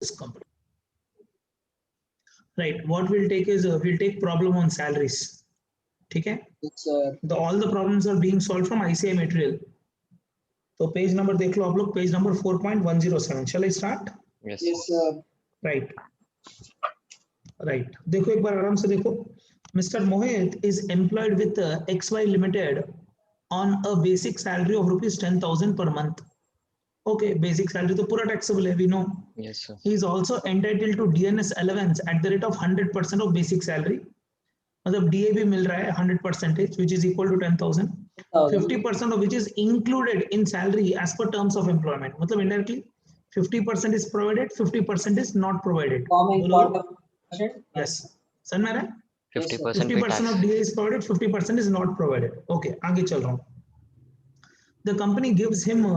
this company. Right. What we'll take is we'll take problem on salaries. Okay. All the problems are being solved from ICI material. So page number देख लो आप लोग, page number 4.107. Shall I start? Yes. Yes, sir. Right. Right. देखो एक बार आराम से देखो. Mr. Mohit is employed with XY Limited on a basic salary of rupees 10,000 per month. Okay, basic salary तो पूरा taxable है, we know. Yes, sir. He is also entitled to DNS allowance at the rate of 100% of basic salary. मतलब DA भी मिल रहा है 100%, which is equal to 10,000. 50% of which is included in salary as per terms of employment. मतलब indirectly 50% is provided, 50% is not provided. Yes. समझ में आ रहा है? 50% 50% of DA is provided, 50% is not provided. Okay, आगे चल रहा हूँ. The company gives him a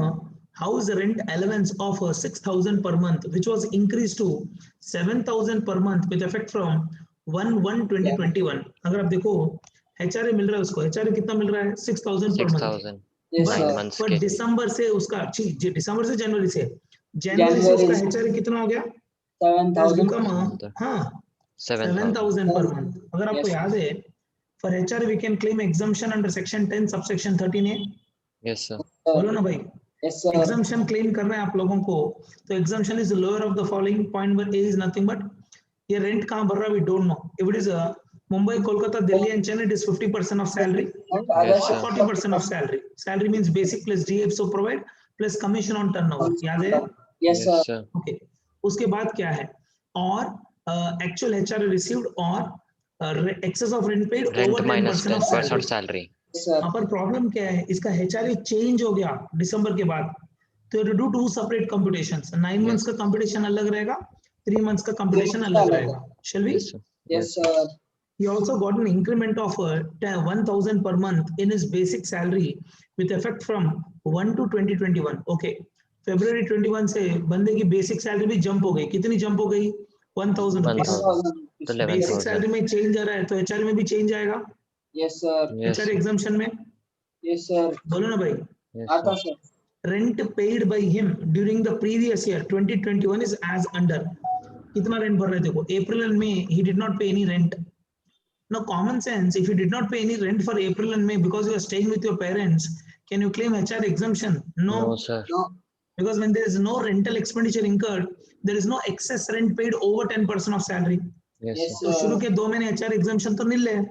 house rent allowance of 6,000 per month, which was increased to 7,000 per month with effect from 1/1/2021. अगर आप देखो HRA मिल रहा है उसको, HRA कितना मिल रहा है? 6,000 per month. 6,000 Yes, 9 sir. months पर के दिसंबर से उसका दिसंबर से जनवरी से उसका HRA कितना हो गया? 7,000. हाँ 7,000 7,000 per month. अगर आपको Yes. याद है, for HRA we can claim exemption under section 10 subsection 13A. Yes, sir. बोलो ना भाई. Yes, sir. Exemption claim करना है आप लोगों को, तो exemption is lower of the following. Point number A is nothing but ये rent कहाँ भर रहा है, we don't know. If it is Mumbai, Kolkata, Delhi and Chennai, it is 50% of salary. Yes, sir. 40% of salary. Salary means basic plus DA so provide plus commission on turnover. याद है? Yes, sir. sir. Okay. उसके बाद क्या है? और actual HRA received or excess of rent paid Rent over minus 10% of 10% salary. salary. Yes, sir. यहाँ पर problem क्या है? इसका HRA चेंज हो गया दिसंबर के बाद, तो you do 2 separate computations. 9 months का computation अलग रहेगा, 3 months का computation अलग रहेगा. Shall we? Yes, sir. Yes, sir. He also got an increment of 1,000 per month in his basic salary with effect from 1/2/2021. Okay. February 21 से बंदे की basic salary भी jump हो गई. कितनी jump हो गई? 1,000 rupees. 1,000. तो 11,000. Basic salary में change आ रहा है, तो HRA में भी change आएगा. Yes, sir. Yes, HRA exemption में. Yes, sir. बोलो ना भाई. yes, आता sir. sir. Rent paid by him during the previous year 2021 is as under. कितना rent भर रहे थे? April and May he did not pay any rent. Now common sense, if you did not pay any rent for April and May because you are staying with your parents, can you claim HR exemption? No, No, sir. No. because when there is no rental expenditure incurred, there is no excess rent paid over 10% of salary. Yes, Yes, sir. तो शुरू के 2 महीने HR exemption तो मिल रहे.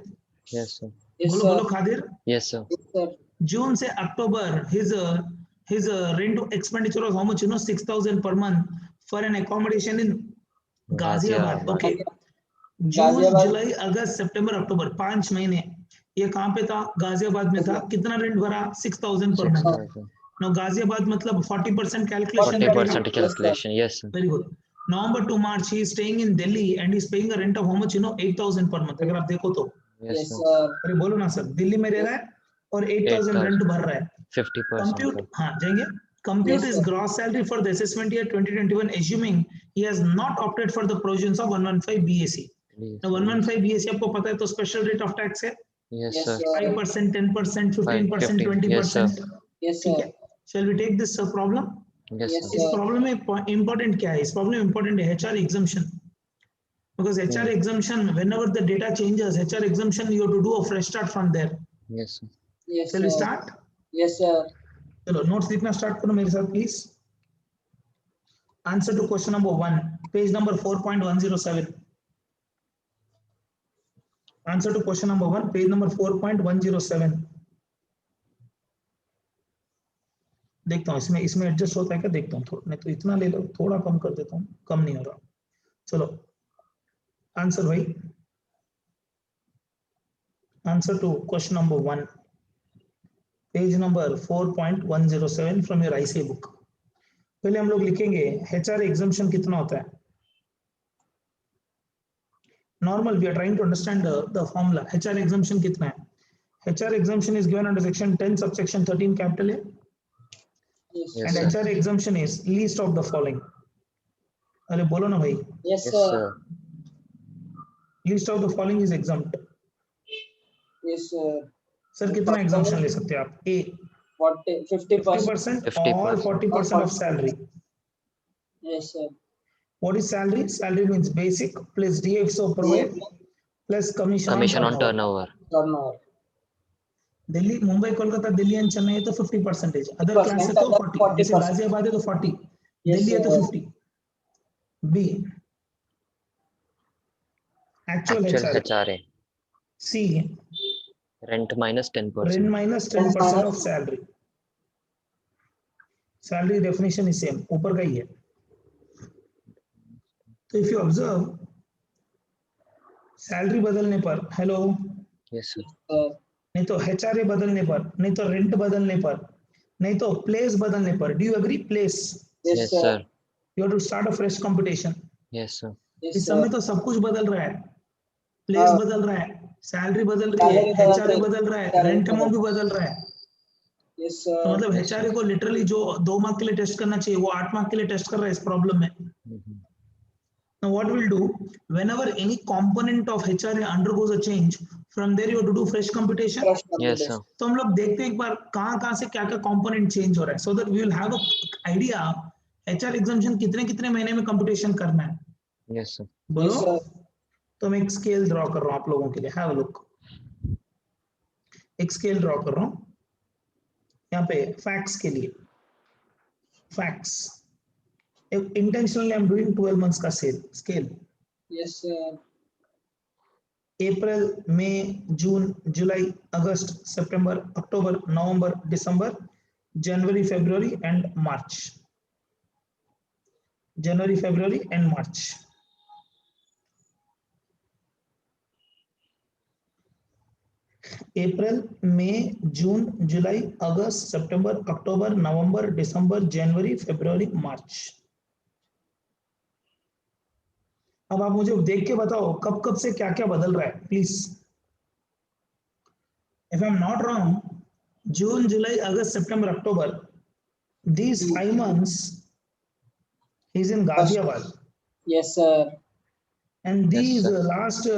Yes, sir. Yes, बोलो sir. बोलो Khadir. Yes, sir. Yes, sir. June से October, his rent expenditure was how much? 6,000 per month for an accommodation in Ghaziabad. Ghaziabad. Okay. June Ghaziabad. July August September अक्टूबर 5 महीने ये कहाँ पे था? गाजियाबाद में था. कितना रेंट भरा? 6,000 पर मंथ. 6,000. नाउ गाजियाबाद मतलब 40% calculation 40% calculation. Yes, sir. Very good. November to March he is staying in Delhi and he is paying a rent of how much? 8,000 per month. अगर आप देखो तो Yes, Yes, sir. sir. अरे बोलो ना sir, Delhi में रह रहा है और 8,000 रेंट भर रहा है. 50%. Compute, हाँ जाएंगे. Compute Yes, his sir. gross salary for the assessment year 2021 assuming he has not opted for the provisions of 115 BAC. Now 115 BAC आपको पता है तो special rate of tax है Yes, Yes, sir. sir. 5%, 10%, 15%, 50. Yes, sir. 20%. Yes, ठीक sir. है. Shall we take this problem? Yes, Yes, sir. इस sir. Problem में important क्या है? इस प्रॉब्लम में इम्पोर्टेंट है HR exemption. Because HR exemption, whenever the data changes, HR exemption you have to do a fresh start from there. Yes, sir. Yes, Shall we sir. start? Yes, sir. चलो notes लिखना start करो मेरे साथ please. Answer to question number 1, page number 4.107. Answer to question number 1, page number 4.107. देखता हूँ इसमें adjust होता है क्या, देखता हूँ थोड़ा, नहीं तो इतना ले लो, थोड़ा कम कर देता हूँ, कम नहीं हो रहा. चलो आंसर भाई. Answer to question number 1, page number 4.107 from your IC book. पहले हम लोग लिखेंगे HR एग्जम्पशन कितना होता है. Normal we are trying to understand the formula. HR exemption कितना है? HR exemption is given under section 10 subsection 13 capital A. Yes, Yes, And sir. HR exemption is least of the following. अरे बोलो ना भाई. Yes, Yes, sir. sir. Least of the following is exempt. Yes, sir. Sir कितना exemption ले सकते हैं आप? A 50%. 50% or 40% of salary. Yes, sir. What is salary? Salary means basic plus DA so provide plus commission on turnover. Turnover. Delhi, Mumbai, Kolkata, Delhi and Chennai है तो 50%, other class है तो 40, 40%. जैसे गाजियाबाद है तो 40, Yes, दिल्ली है तो sir. 50. B, actual Actual HRA. HRA. C, Rent minus 10%. rent minus 10% of salary. Salary definition is same, ऊपर का ही है. तो if you observe, salary बदलने पर, hello, Yes, sir. नहीं तो HRA बदलने पर, नहीं तो rent बदलने पर, नहीं तो place बदलने पर, do you agree? Place, Yes, Yes, sir. sir. you have to start a fresh computation. Yes, sir. Yes, इस sir. समय तो सब कुछ बदल रहा है, प्लेस हाँ. बदल रहा है, सैलरी बदल रही है, Salary बदल एचआरए रही है, बदल रहा है, salary रेंट अमाउंट भी बदल बदल रहा है. Yes, तो sir. मतलब Yes, एचआरए sir. को लिटरली जो 2 मार्क के लिए टेस्ट करना चाहिए वो 8 मार्क के लिए टेस्ट कर रहा है इस प्रॉब्लम में. Mhm. Now what we'll do, whenever any component of HRA undergoes a change, from there you have to do fresh computation. Fresh Yes, computation. sir. तो हम लोग देखते हैं एक बार कहाँ से क्या क्या कंपोनेंट चेंज हो रहा है, so that we will have a idea HR examination कितने कितने महीने में कंप्यूटेशन करना है. Yes, sir. बोलो. Yes, sir. तो मैं एक स्केल ड्रॉ कर रहा हूँ आप लोगों के लिए, हैव अ लुक. एक स्केल ड्रॉ कर रहा हूँ यहाँ पे फैक्ट्स के लिए. Facts intentionally I am doing 12 months का scale. Yes, sir. April, May, June, July, August, September, October, November, December, January, February and March. January, February and March. April, May, June, July, August, September, October, November, December, January, February, March. अब आप मुझे देख के बताओ कब कब से क्या क्या बदल रहा है please. If I am not wrong, June, July, August, September, October, these 5 months he's in Ghaziabad, Yes, sir. and Yes, these sir. last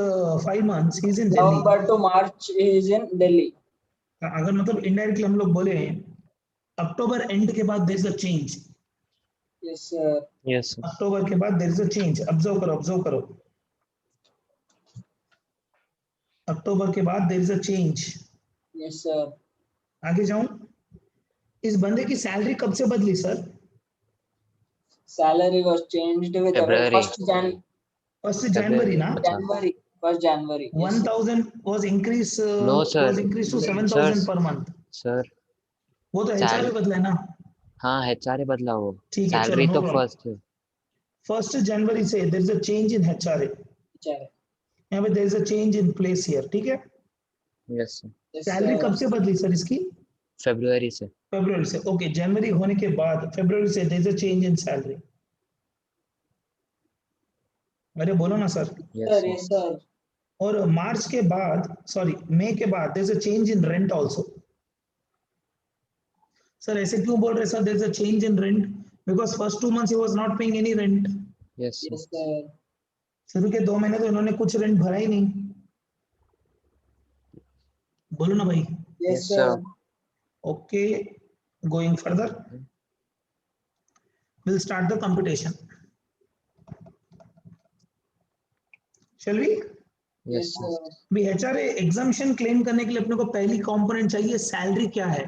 5 months he's in Delhi. November to March he is in Delhi. अगर मतलब indirectly हम लोग बोले अक्टूबर end के बाद there is a change. Yes, sir. Yes, sir. October के बाद there is a change. Observe करो. अक्टूबर के बाद there is a change. Yes, sir. आगे जाऊं. इस बंदे की सैलरी कब से बदली sir? Salary was changed with February. first first January ना. January. 1st January. Yes, sir. 1000 was increased No, sir. was increased to Sir. 7000 per month. Sir. वो तो एचआरए बदला है ना. हाँ, HRA बदला वो. ठीक है, चलो, सैलरी no तो problem. फर्स्ट है. 1st जनवरी से there is a change in HRA. Sir. यहाँ पे there is a change in place here. ठीक है. Yes, sir. Yes, salary sir. कब से बदली सर इसकी? February से. फरवरी से. ओके, जनवरी होने के बाद फरवरी से there is a change in salary. अरे बोलो ना sir. Yes, Sir. sir. Yes, sir. और मार्च के बाद, सॉरी, मई के बाद there is a change in rent also. Sir ऐसे क्यों बोल रहे sir there is a change in rent? Because first 2 months ही was not paying any rent. Yes, sir. Yes, sir. शुरू के 2 महीने तो इन्होंने कुछ रेंट भरा ही नहीं. बोलो ना भाई. Yes, Yes, sir. sir. Okay, going further, we'll start the computation. Shall we? Yes, sir. sir. भी एचआरए एग्जामिशन क्लेम करने के लिए अपने को पहली कंपोनेंट चाहिए सैलरी क्या है.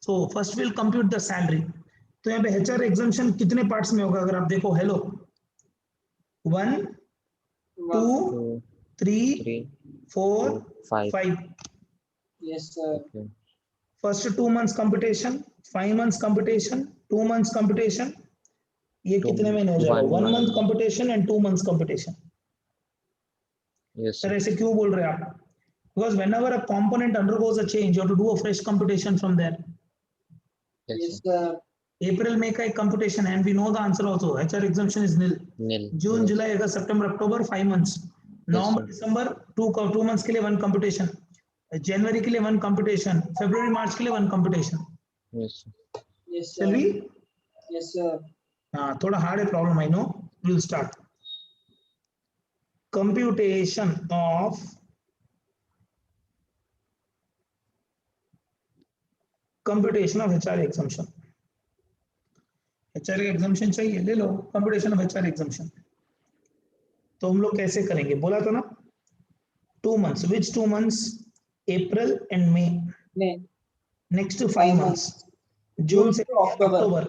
So first will compute the salary. तो यहाँ पे एचआरए एग्जामिशन कितने पार्ट्स में होगा अगर आप देखो. Hello, 1 2 2, 3 3, 4 4, 5. 5. Yes, sir. Okay. First 2 months computation, 5 months computation, 2 months computation. ये Two कितने महीने हो months, जाएगा? 1 1 month month. computation and 2 months computation. Yes, sir sir. ऐसे क्यों बोल रहे हैं आप? Because whenever a component undergoes a change, you have to do a fresh computation from there. Yes, Yes, sir. sir. April, May का एक computation है, and we know the answer also. HR exemption is nil. Nil. June, Yes. July, August, September, October 5 months. November, sir. December 2 months के लिए 1 computation. January के लिए 1 computation. February, March के लिए 1 computation. Yes, sir. Yes, sir. Shall we? Yes, sir. हाँ, थोड़ा hard है problem, I know. We'll start. Computation of HR exemption. HR का एग्जामिशन चाहिए, ले लो कंप्यूटेशन ऑफ HR एग्जामिशन। तो हम लोग कैसे करेंगे, बोला था ना 2 months, which 2 months? April and May. May. Next 5 5 months, months. जून से to October. अक्टूबर।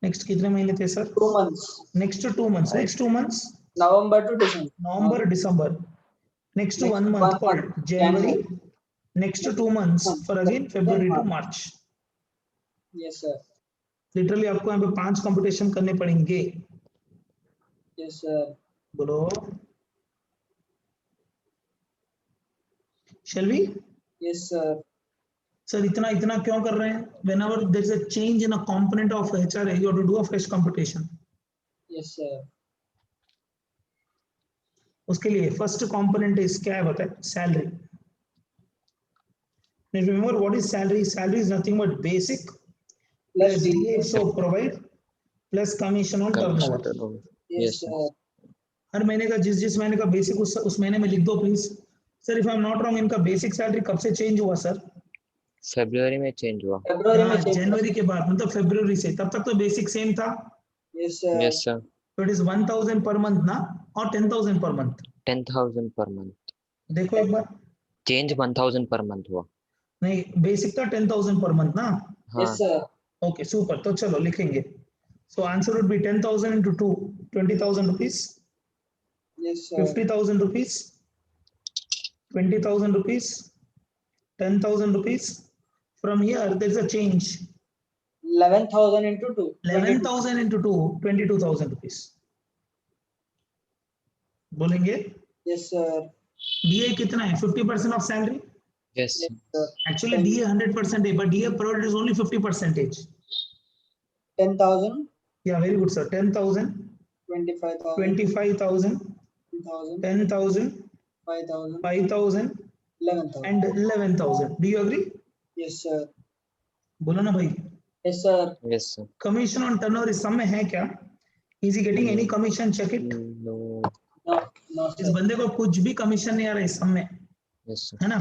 नेक्स्ट कितने महीने थे sir? 2 months. Next 2 months, next 2 months November to December. November, December. Next 1 month called January. Next 2 months for again February to March. Yes sir. Literally आपको यहाँ पे 5 competition करने पड़ेंगे। Yes sir. बोलो shall we? Yes sir. Sir इतना इतना क्यों कर रहे हैं? Whenever there is a change in a component of HRA, you have to do a fresh computation. Yes sir. उसके लिए फर्स्ट कंपोनेंट इज क्या है बताए? Salary. Remember what is salary? Salary is nothing but basic plus DA so provide plus commission on turnover. Yes sir. हर महीने का जिस महीने का बेसिक उस महीने में लिख दो please. Sir if I am not wrong, इनका बेसिक सैलरी कब से चेंज हुआ सर? फरवरी में चेंज हुआ। जनवरी के बाद, मतलब फरवरी से। तब तक तो बेसिक सेम था। Yes sir. Yes sir. तो इट इज 1000 पर मंथ ना, और 10,000 पर मंथ? 10,000 per month. देखो एक बार, चेंज 1000 पर मंथ हुआ। नहीं बेसिक था 10,000 पर मंथ ना। Yes sir. ओके सुपर, तो चलो लिखेंगे। So answer would be 10,000 into 2, 20,000 rupees, Yes sir. 50,000 rupees, 20,000 rupees, 10,000 rupees. From here there is a change, 11,000 into 2. 11,000 into 2, 22,000 rupees. बोलेंगे Yes sir. DA कितना है? 50% of salary. Yes Yes sir. Actually DA 100% है, but DA provided is only 50%. 10,000. Yeah, very good sir. 10,000, 25,000. 25,000, 2,000. 10,000, 5,000. 5,000 11,000. and 11,000. Do you agree? Yes sir. बोलो ना भाई। Yes sir. Yes sir. Commission on turnover इस सब में है क्या? Is he getting any commission? Check it. No. No. No इस sir. बंदे को कुछ भी कमीशन नहीं आ रहा इस सब में, यस सर। है ना?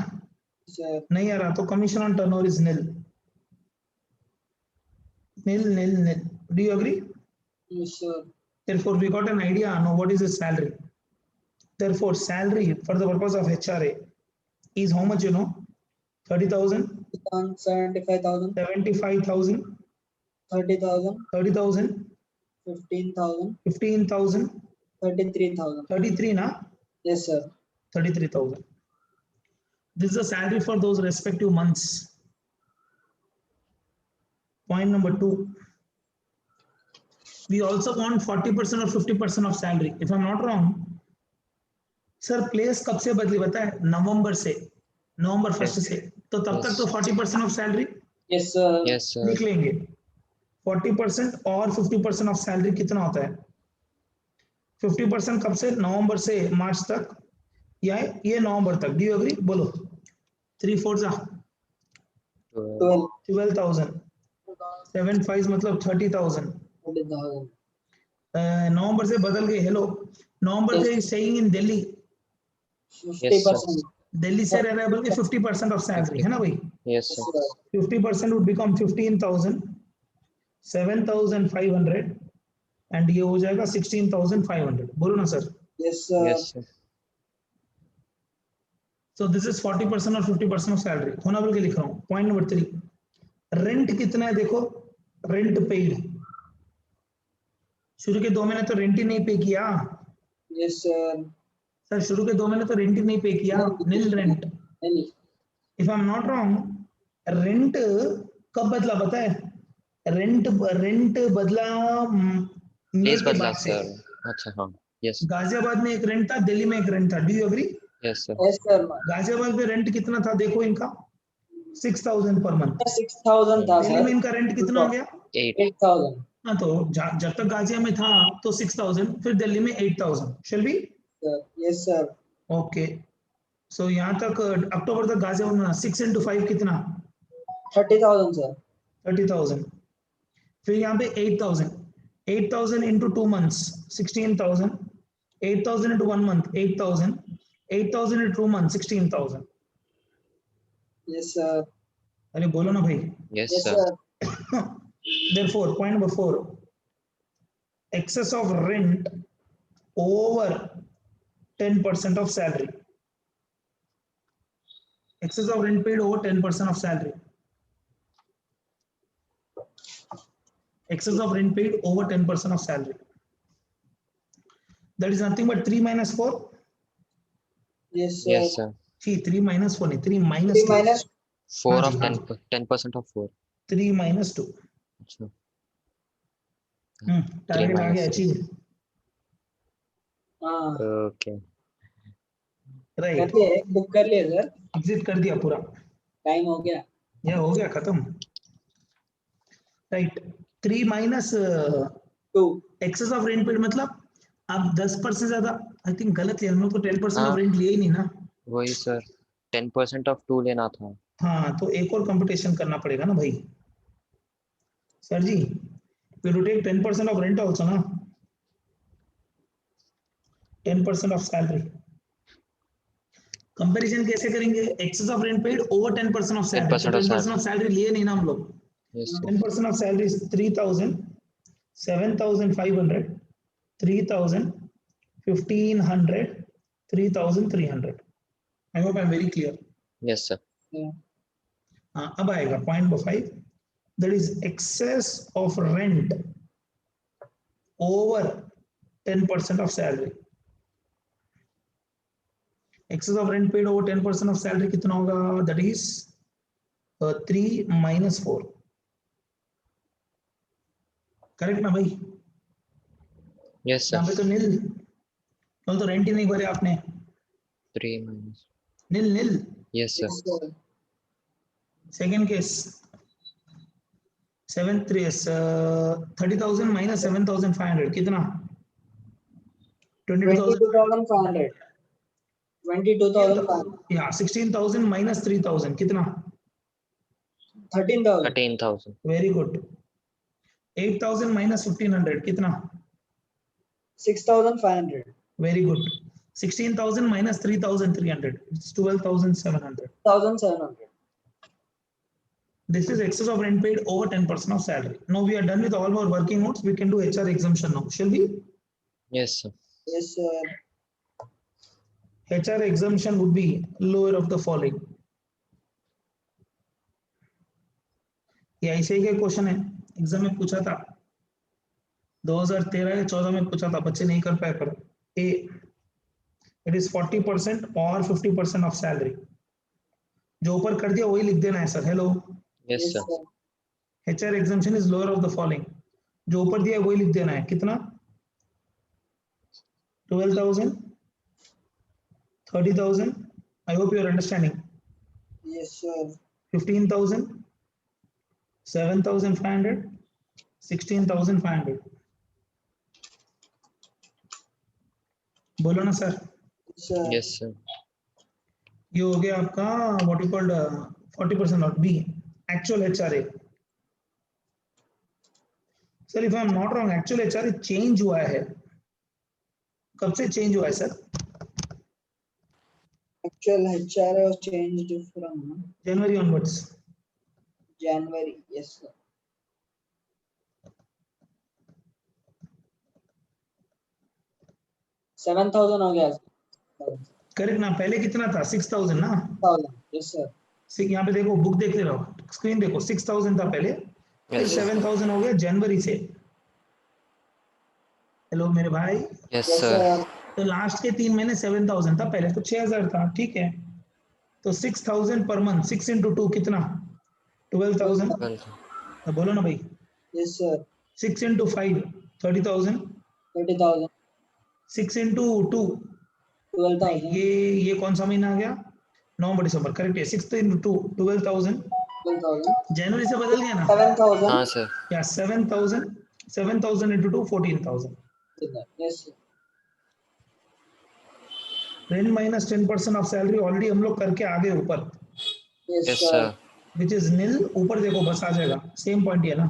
Yes sir. नहीं आ रहा, तो commission on turnover is nil, nil nil nil. Do you agree? Yes sir. Therefore we got an idea now what is his salary. Therefore salary for the purpose of HRA is how much, you know? 30,000, 75,000. 75,000, 30,000. 30,000, 15,000. 15,000, 33,000. 33 na? Yes sir. 33,000. This is the salary for those respective months. Point number 2. We also want 40% or 50% of salary. If I'm not wrong, sir place कब से बदली बताए? नवंबर से, नवंबर 1 से। तो तब तक तो 40% of salary. Yes sir. Yes sir. लिख लेंगे 40% और 50% ऑफ सैलरी कितना होता है? 50% कब से? नवंबर से मार्च तक, या ये नवंबर तक। Do you agree? बोलो 3 4 जा 12. 12,000, 7 5 मतलब 30,000। 40,000. नवंबर से बदल गए। हेलो, नवंबर से स्टेइंग इन दिल्ली, 50%. दिल्ली से रह रहा है, बल्कि 50% ऑफ सैलरी है ना भाई? Yes Yes sir. sir. 50% would become 15,000, 7,500 and ये हो जाएगा 16,500। बोलो ना sir. Yes sir. Yes sir. So this is 40% और 50% ऑफ सैलरी। होना बोल के लिख रहा हूँ। पॉइंट नंबर 3, रेंट कितना है? देखो रेंट पेड, शुरू के 2 महीने तो रेंट ही नहीं पे किया Yes sir. सर, शुरू के 2 महीने तो रेंट ही नहीं पे किया, nil rent. Any. If I am not wrong, rent कब बदला बताए? रेंट बदला मई प्लेस के बदला बाद से। सर। अच्छा हाँ। यस गाजियाबाद में एक रेंट था, दिल्ली में एक रेंट था। Do you agree? Yes sir. Yes sir. Ghaziabad में रेंट कितना था देखो इनका? 6,000 पर मंथ। 6,000 था दिल्ली sir. में इनका रेंट कितना आ गया? 8। 8,000. हाँ, तो जब तक गाजिया में था तो 6,000, फिर दिल्ली में 8,000। Shall be? Sir. Yes sir. Okay, so यहाँ तक अक्टूबर तक गाजियाबाद में 6 into 5 कितना? 30,000 sir. 30,000। फिर यहाँ पे 8,000, 8,000 into 2 months 16,000, 8,000 into 1 month 8,000, 8,000 into 2 months 16,000। Yes sir. अरे बोलो ना भाई। Yes Yes sir. sir. Therefore, point number 4, excess of rent over 10% of salary. Excess of rent paid over 10% of salary. Excess of rent paid over 10% of salary. That is nothing but 3 minus 4. Yes, sir. Yes, sir. See, 3 minus 4 नहीं, 3 minus 3 2. minus 4 हाँ of जी, हाँ 10% of 4. 3 minus 2. अच्छा. Target आ minus गया 3. Achieve. हाँ Okay. कर right, लिए, book कर लिए सर, एग्जिट कर दिया पूरा. टाइम हो गया. यह हो गया खत्म. Right, 3 minus 2 excess of rent paid मतलब आप 10% से ज्यादा, आई थिंक गलत है, हम लोग तो 10% हाँ. ऑफ रेंट लिए ही नहीं ना. वही सर, 10% of 2 लेना था. हाँ, तो एक और कंपटीशन करना पड़ेगा ना भाई. Sir ji, we to take 10% of rent also ना. 10% ऑफ सैलरी. कंपैरिजन कैसे करेंगे? Excess of rent paid over 10% of salary. 10% of 10% of salary लिए नहीं ना हम लोग. Yes, sir. 10% of salary is 3,000, 7,500, 3,000, 1,500, 3,300. I hope I'm very clear. Yes, sir. अब आएगा point number 5. That is excess of rent over 10% of salary. Excess of rent paid over 10% of salary कितना होगा? That is 3 minus 4. Correct ना भाई? Yes, sir. यहाँ पे तो नील, तो रेंट ही नहीं भरे आपने. 3 minus. Nil nil. Yes, sir. Yes, sir. Second case, 7 is 30,000 minus 7,500 कितना? 22,000. 22,500. 22,500. Yeah, 16,000 minus 3,000 कितना? 13,000. 13,000. Very good. 8,000 minus 1,500 कितना? 6,500. Very good. 16,000 minus 3,300. It's 12,700. 1,700. This is excess of rent paid over 10% of salary. Now we are done with all our working notes. We can do HR exemption now. Shall we? Yes, sir. Yes, sir. HR exemption would be lower of the following. ये ऐसे ही question है, exam में पूछा था 2013 या 14 में पूछा था, बच्चे नहीं कर पाया करो. ए, इट इज 40% और 50% ऑफ सैलरी. जो ऊपर कर दिया वही लिख देना है sir. Hello, Yes, Yes, sir. sir. HR exemption is lower of the following. जो ऊपर दिया है वही लिख देना है. कितना? 12,000, 30,000. I hope you are understanding. Yes, sir. 15,000, 7,500, 16,500. बोलो ना sir. Yes, sir. Yes, sir. ये हो गया आपका what you called 40% of B, actual HRA. Sir if I am not wrong, actual HRA change हुआ है. कब से change हुआ है sir? Actual HRA was changed from January onwards. January. Yes, sir. 7,000 हो गया. करेक्ट ना? पहले कितना था? 6,000 ना? 6,000. Yes, sir. यहाँ पे देखो, बुक देखते रहो, स्क्रीन देखो. 6,000 था पहले, फिर Yes, sir. 7,000 हो गया जनवरी से. हेलो मेरे भाई. Yes, Yes, sir. sir. तो लास्ट के 3 महीने 7,000 था, पहले तो 6,000 था. ठीक है, तो 6,000 पर मंथ. 6 into 2 कितना? 12,000. Well, तो बोलो ना भाई. Yes, sir. 6 into 5 30,000. 30,000. 6 into 2 12,000. ये कौन सा महीना आ गया? नवंबर दिसंबर. करेक्ट है. 6 into 2 12,000. 12,000. जनवरी से बदल गया ना? 7,000. हाँ sir. या 7,000. 7,000 into 2 14,000. Yes, sir. Rent minus 10% of salary already हम लोग करके आगे ऊपर, Yes, Yes, sir. sir. Which is nil. ऊपर देखो बस आ जाएगा, सेम पॉइंट है ना.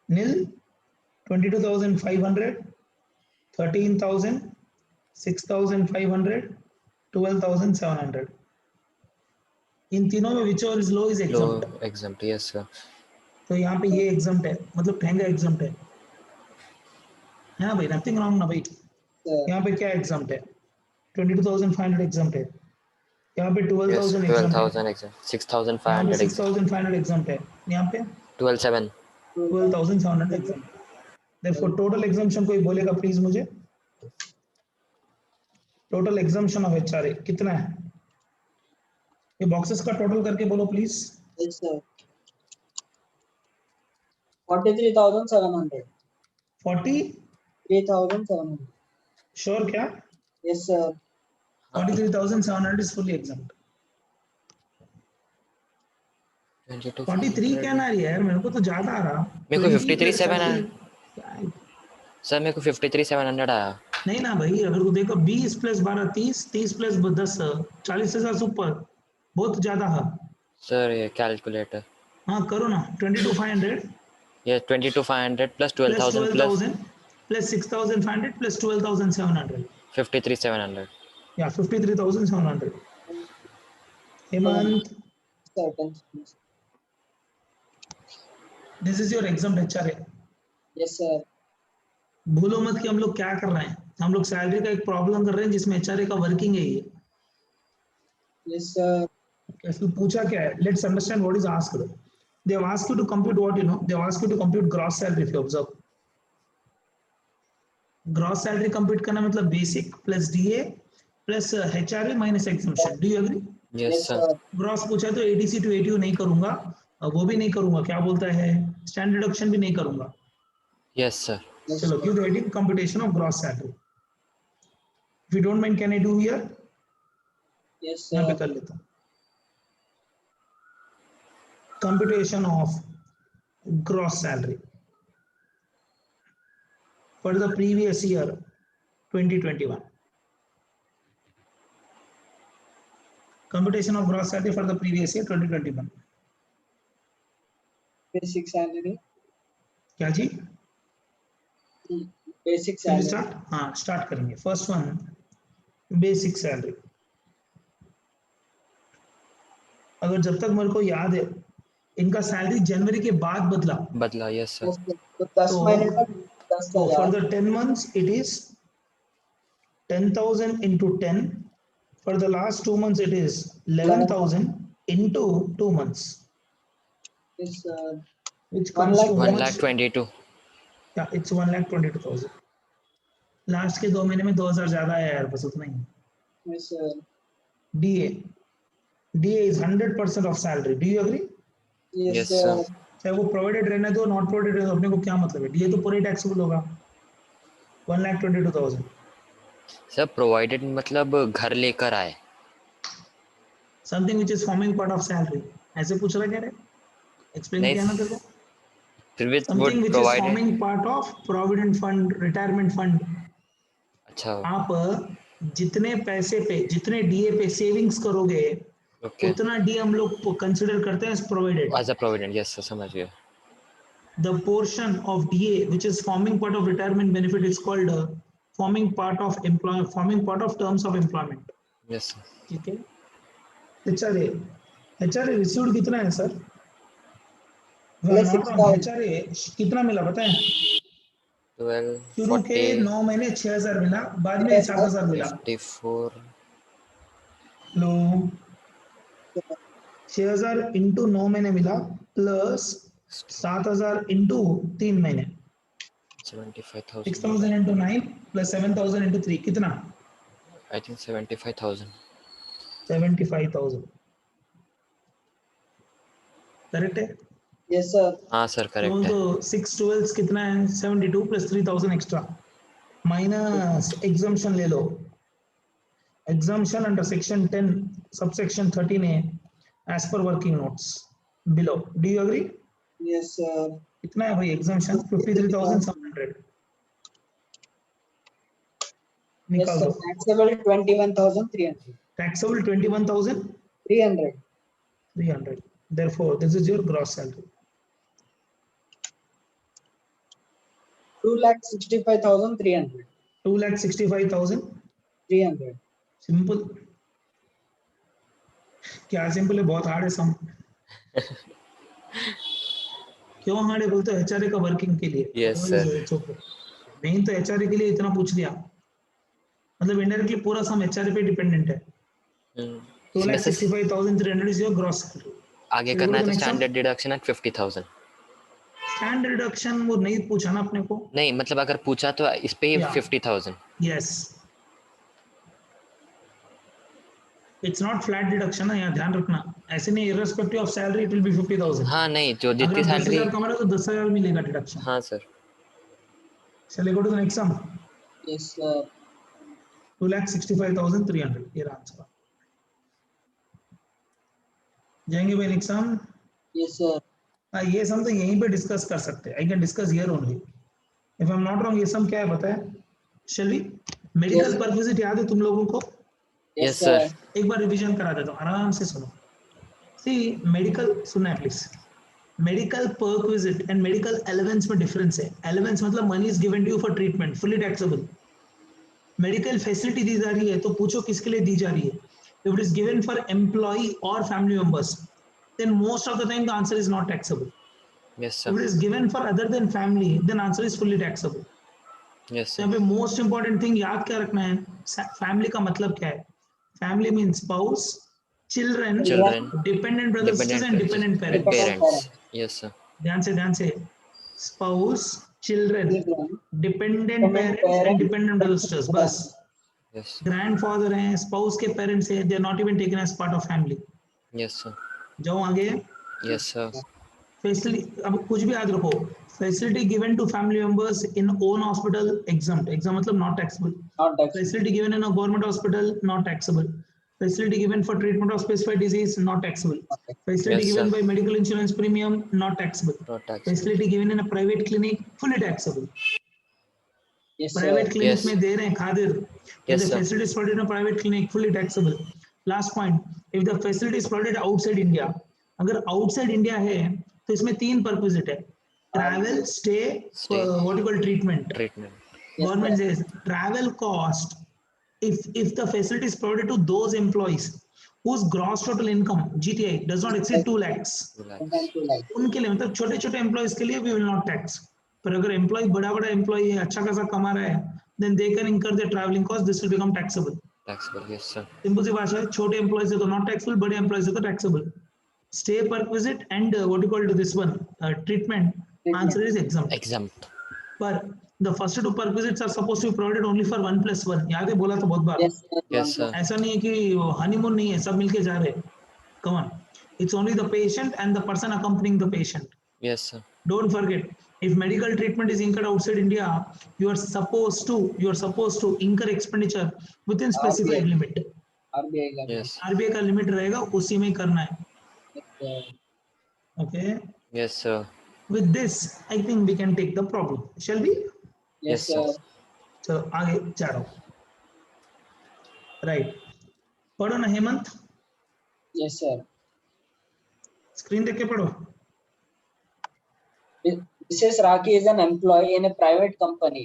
नील 22,500, 13,000, 6,500, 12,700. इन तीनों में which is low is Low exempt. exempt. Yes, sir. तो यहाँ पे ये एग्जाम्प्ट है, मतलब ठेंगा एग्जाम्प्ट है ना भाई, नथिंग रॉन्ग ना भाई। sir. यहाँ पे क्या एग्जाम्प्ट है, 22,500 एग्जाम्प्ट है, यहाँ पे Yes, 12,000 एग्जाम्प्ट है, 12,000 exam. यहाँ पे 6,500 exam. 6,500 एग्जाम्प्ट है, यहाँ पे 12,700. 12,700 एग्जाम्प्ट। Therefore टोटल एग्जाम्पशन कोई बोलेगा प्लीज मुझे, टोटल एग्जाम्पशन ऑफ एचआरए कितना है, ये बॉक्सेस का टोटल करके बोलो प्लीज। Yes, sir. 43,700. 40 3,700. श्योर क्या, Yes, sir. 43,700 is fully exempt. 43 क्या 22,500. ना रही है यार, मेरे को तो ज्यादा आ रहा, मेरे को 20 plus 53,700. 30 क्या है? सर मेरे को 53,700 आया. नहीं ना भाई, अगर तू देखो 20 प्लस 12 30, 30 प्लस 10 40,000 ऊपर, बहुत ज्यादा है। सर ये कैलकुलेटर. हाँ करो ना, 22,500 ये 22,500 plus plus 12,000 plus 12,000 plus 6,500 plus 12,700 53,700. या 53,700। Hemant, Certain. This is your exam HRA. Yes, sir. भूलो मत कि हम लोग क्या कर रहे हैं, हम लोग सैलरी का एक प्रॉब्लम कर रहे हैं जिसमें एचआरए का वर्किंग है ये। Yes, sir. इसमें पूछा क्या है, let's understand what is asked. They have asked you to compute what, you know, they have asked you to compute gross salary. If you observe, gross salary compute करना मतलब basic plus DA plus HRA minus exemption. Do you agree? Yes, Yes, sir. sir. Gross पूछा तो ADC to ATU नहीं करूंगा, वो भी नहीं करूंगा, क्या बोलता है, स्टैंडर्ड डिडक्शन भी नहीं करूंगा। Yes, sir. Yes, चलो sir. Give the heading computation of gross salary. If you don't mind can I do here, Yes, यहाँ पे sir. कर लेता हूँ। Computation of gross salary for the previous year 2021. Computation of gross salary for the previous year 2021. Basic salary. क्या जी? Basic Shall we salary. start? हाँ start करेंगे। First one basic salary. अगर जब तक मेरे को याद है, इनका सैलरी जनवरी के बाद बदला, बदला. Yes, sir. Yes, sir. तो 10 महीने का 10,000. for the 10 months it is 10,000 into 10. For the last 2 months it is 11,000 into 2 months, Yes, sir. which 1 comes lakh to how much? 1,22,000. Yeah, it's 1,22,000. Last के 2 महीने में 2,000 ज्यादा है यार, बस उतना ही। Yes, sir. DA, DA is 100% of salary. Do you agree? Yes, Yes, sir. sir. चाहे वो प्रोवाइडेड रहने दो नॉट प्रोवाइडेड रहने दो, अपने को क्या मतलब है, डीए तो पूरे टैक्सेबल होगा। 1,22,000 सर प्रोवाइडेड मतलब घर लेकर आए. Something which is forming part of salary. ऐसे पूछ रहा क्या रे, एक्सप्लेन नहीं, किया ना तेरे को। फिर भी something would which is provided. Forming part of provident fund, retirement fund. अच्छा. आप जितने पैसे पे, जितने डीए पे सेविंग्स करोगे, ओके. उतना डीए हम लोग कंसिडर करते हैं provided. As a provident. Yes sir, समझ गया. The portion of DA which is forming part of retirement benefit is called forming part of employment, forming part of terms of employment. Yes sir. ठीक है। HRA, HRA received कितना है sir? Plus not wrong, 6,000. HRA कितना मिला बताएं? शुरू के 12, 9 महीने 6,000 मिला, बाद में Yes, 7,000 मिला। 54. लो 6,000 इंटू 9 महीने मिला प्लस 7,000 इंटू 3 महीने, 75,000. 6,000 इंटू 9 प्लस 7,000 इंटू 3 कितना? I think 75,000. 75,000 करेक्ट है। Yes, sir. हाँ सर, करेक्ट है. तो 6/12 कितना है? 72 प्लस 3,000 एक्स्ट्रा माइनस एग्जाम्पशन ले लो। Exemption under section 10 subsection 13A as per working notes below. Do you agree? Yes, sir. कितना है भाई एग्जाम्पशन? 53,700 Yes, निकाल sir. दो। Taxable 21,300. Taxable 21,300। 300. Therefore this is your gross salary। 2,65,300. 2,65,300। 300. Simple, क्या simple है, बहुत हार्ड है सम। क्यों हाड़े बोलते हो एचआरए का वर्किंग के लिए? Yes, sir. मेन तो एचआरए के लिए इतना पूछ लिया, मतलब इनडायरेक्टली पूरा सम एचआरए पे डिपेंडेंट है। इसमें से 2,65,300 इज योर ग्रॉस सैलरी। आगे करना है तो standard deduction at 50,000। Standard deduction वो नहीं पूछा ना अपने को। नहीं मतलब अगर पूछा तो इस पे ही Yeah. 50,000। Yes, it's not flat deduction है, यहाँ ध्यान रखना। ऐसे नहीं, irrespective of salary it will be 50,000। हाँ नहीं, जो अगर जितनी आप सैलरी। 10,000 कमा रहे हो तो 10,000 मिलेगा डिडक्शन। हाँ सर। चलिए go to the next sum. Yes, sir. 2,65,300 ये रहा आंसर। जाएंगे भाई नेक्स्ट सम। Yes, sir. ये सम तो यहीं पे डिस्कस कर सकते हैं। I can discuss here only if I am not wrong. ये सम क्या है पता है? Shall we? Medical Yes. Perquisite याद है तुम लोगों को? Yes, sir. एक बार रिवीजन करा देता हूँ, आराम से सुनो। सी मेडिकल, सुनना है please. Medical perquisite and medical allowance में डिफरेंस है। अलाउंस मतलब money is given to you for treatment, fully taxable. Medical facility दी जा रही है तो पूछो किसके लिए दी जा रही है? If it is given for employ और family members then most of the time the answer is not taxable. Yes, If it sir. is given for other than family then answer is fully taxable. Yes, तो sir. यहाँ पे most important thing याद क्या रखना है? Family का मतलब क्या है? Family means spouse, children, Children, dependent brothers sisters dependent and dependent Dependent parents. parents. parents. Yes, sir. ध्यान से spouse, children, Children. Dependent Dependent parents and parents. Dependent brothers sisters, बस। Yes. ग्रैंडफादर हैं, spouse के parents हैं, they are not even taken as part of family. Yes, sir. जाओ आगे। Yes, sir. Facility, अब कुछ भी याद रखो। Facility given to family members in own hospital exempt, exam मतलब not taxable. Not taxable. Facility given in a government hospital not taxable. Facility given for treatment of specified disease not taxable. Facility Yes, given sir. by medical insurance premium not taxable. Not taxable. Facility given in a private clinic fully taxable. Yes, Private sir. clinic Yes. में दे रहे हैं Khadir, if Yes, the sir. facility is provided in a private clinic fully taxable. Last point, if the facility is provided outside India, अगर outside India है तो इसमें तीन perquisite है: travel, stay, Stay. what you call treatment. Treatment. Yes, Government sir. says travel cost if the facility is provided to those employees whose gross total income GTI does not exceed 2 lakhs, 2 More lakhs. than 2 lakhs. उनके लिए मतलब छोटे छोटे employees के लिए we will not tax. पर अगर employ बड़ा बड़ा एम्प्लॉय है, अच्छा खासा कमा रहा है, then they can incur the travelling cost, this will become taxable. Taxable. Yes, sir. Simple सी भाषा है, छोटे एम्प्लॉयज है तो नॉट टैक्सेबल, बड़े एम्प्लॉयज है तो taxable. Stay perquisite and what you call to this one treatment, answer is exempt. Exempt. पर the first two perquisites are supposed to be provided only for 1+1, याद है, बोला तो बहुत बार। Yes, sir. Yes, sir. ऐसा नहीं है कि हनीमून नहीं है, सब मिलके जा रहे हैं। Come on, it's only the patient and the person accompanying the patient. Yes, sir. Don't forget, if medical treatment is incurred outside India, you are supposed to incur expenditure within specified RBI. limit. RBI का. Yes. RBI का limit रहेगा, उसी में करना है। Yes, sir. Okay, Yes, sir. with this I think we can take the problem, shall we? Yes, Yes, sir. sir. चलो आगे जा रहा हूँ। राइट, पढ़ो ना हेमंत, Yes, sir. स्क्रीन देख के पढ़ो। Mrs. Raki is an employee in a private company.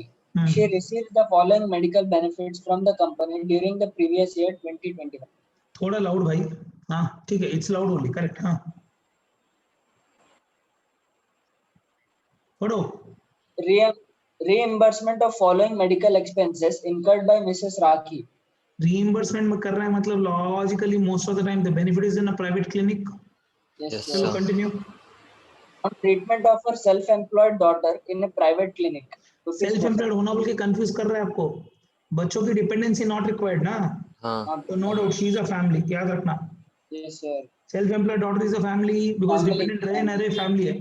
She received the following medical benefits from the company during the previous year 2021. थोड़ा लाउड भाई। हाँ ठीक है, इट्स लाउड ओनली, करेक्ट। हाँ पढ़ो। Reimbursement of following medical expenses incurred by Mrs. Raki. Reimbursement में कर रहा है मतलब logically most of the time the benefit is in a private clinic. Yes, Yes, sir. चलो sir. Continue. On treatment of her self-employed daughter in a private clinic. Self employed होना बोल के confuse कर रहा है आपको। बच्चों की डिपेंडेंसी नॉट रिक्वायर्ड ना, हाँ. तो no doubt she is a family, याद रखना। Yes, sir. Self employed daughter is a family because Family. Dependent रहे न रहे फैमिली है।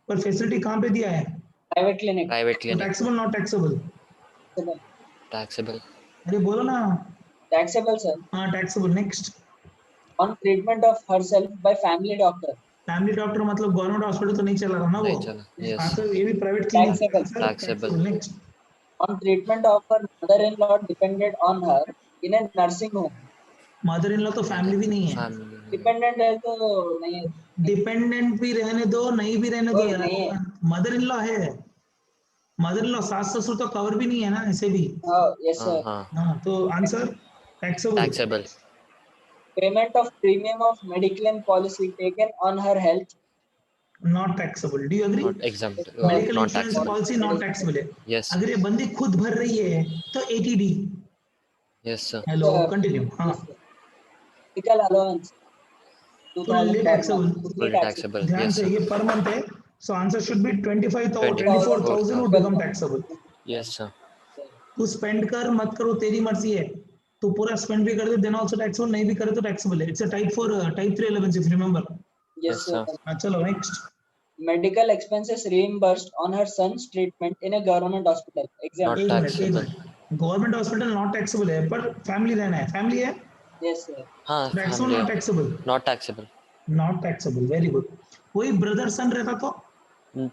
पर फैसिलिटी कहाँ पे दिया है? Private clinic. Private तो clinic. Taxable not taxable? Taxable. अरे बोलो ना। Taxable, sir. हाँ taxable. Next, On treatment of herself by family doctor. Family doctor मतलब गवर्नमेंट हॉस्पिटल तो नहीं चला रहा ना वो। नहीं चला. हाँ Yes. तो ये भी प्राइवेट क्लिनिक है, Taxable. Answer Taxable. Taxable. Next, On treatment of her mother-in-law dependent on her in a nursing home. Mother in law तो फैमिली भी नहीं है। Family. Dependent है तो नहीं है. डिपेंडेंट भी रहने दो, नहीं भी रहने दो कोई यार, नहीं है. मदर इन लॉ है। मदर इन लॉ सास ससुर तो कवर भी नहीं है ना ऐसे भी। Yes, हाँ sir. हाँ. हाँ तो answer taxable. Taxable. Payment of premium of mediclaim policy taken on her health. Not taxable, do you agree? Not exempt. Medical Not insurance taxable. Policy not taxable है। Yes. अगर ये बंदी खुद भर रही है तो 80D। Yes, sir. Hello, continue. हाँ, medical allowance fully 2000 taxable. Fully taxable. ध्यान Yes, से, sir. ये पर मंथ है, so answer should be 24,000 would 24,000. become taxable। Yes, sir. तू स्पेंड कर मत करो तेरी मर्जी है, तू पूरा स्पेंड भी कर दे देन आल्सो टैक्सेबल, नहीं भी करे तो टैक्सेबल है। It's a type 4 type 3 allowance if remember. Yes, sir. चलो next. Medical expenses reimbursed on her son's treatment in a government hospital. Exempt. Not taxable. Government hospital not taxable है, पर family रहना है, फैमिली है Yes, sir. हाँ, taxable family. Not taxable? Not taxable. Not taxable, very good. कोई brother सन रहता तो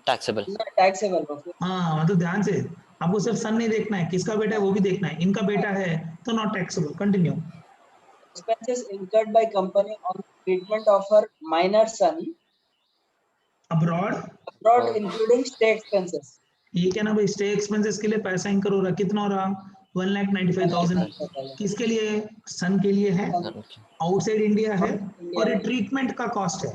Taxable. Not taxable. Okay. हाँ, मतलब ध्यान से, आपको सिर्फ सन नहीं देखना है, किसका बेटा है वो भी देखना है। इनका बेटा है तो not taxable. Continue. Expenses incurred by company on treatment of her minor son abroad, abroad, including stay expenses. ये क्या ना भाई, स्टे एक्सपेंसेस के लिए पैसा इंकर हो रहा, कितना हो रहा? 1,95,000। किसके लिए? सन के लिए है, Okay. आउटसाइड इंडिया है, और ये ट्रीटमेंट का कॉस्ट है।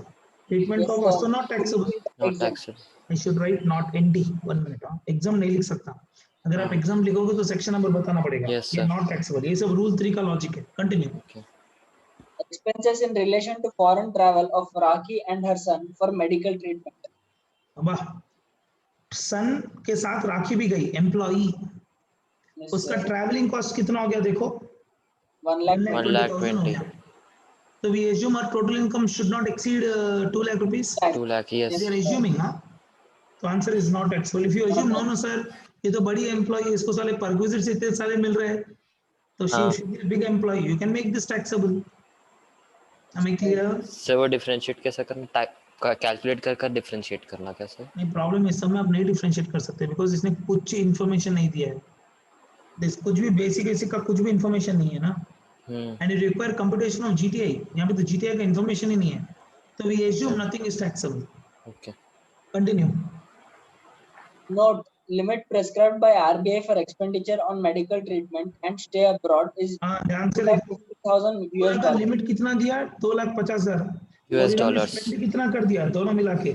ट्रीटमेंट का कॉस्ट तो not taxable. Not taxable. I should write not ND। 1 minute, exam नहीं लिख सकता। अगर आप एग्जाम लिखोगे तो सेक्शन नंबर बताना पड़ेगा। Yes, ये sir. नॉट टैक्सेबल, ये सब रूल 3 का लॉजिक है। Continue. Okay. Expenses in relation to foreign travel of Rakhi and her son for medical treatment. वाह, सन के साथ राखी भी गई, एम्प्लॉई, Yes, उसका sir. ट्रैवलिंग कॉस्ट कितना हो गया देखो? 1,20,000. 1,20,000 हो गया। तो we assume our total income should not exceed 2 lakh rupees. 2 lakh. Yes. We are assuming, हाँ? तो answer is not taxable. If you assume no no sir, ये तो बड़ी एम्प्लॉय है, इसको साले परक्विजिट्स इतने सारे मिल रहे हैं, तो शी हाँ. Should be big employee, you can make this taxable. हमें क्लियर? सर वो डिफरेंशिएट कैसे करना? कैलकुलेट कर डिफरेंशिएट करना कैसे? नहीं, प्रॉब्लम इस समय आप नहीं डिफरेंशिएट कर सकते, बिकॉज इसने कुछ इन्फॉर्मेशन नहीं दिया है। दिस कुछ भी बेसिक बेसिक का कुछ भी इन्फॉर्मेशन नहीं है ना, and it require computation of GTI। यहाँ पे तो GTI का इन्फॉर्मेशन ही नहीं है, तो we assume nothing is taxable. Okay, continue. Note: limit prescribed by RBI for expenditure on medical treatment and stay abroad is हाँ, ध्यान से देखो, $250,000 US. लिमिट कितना दिया? 2,50,000। US और इन्होंने dollars. spend कितना कर दिया दोनों मिला के?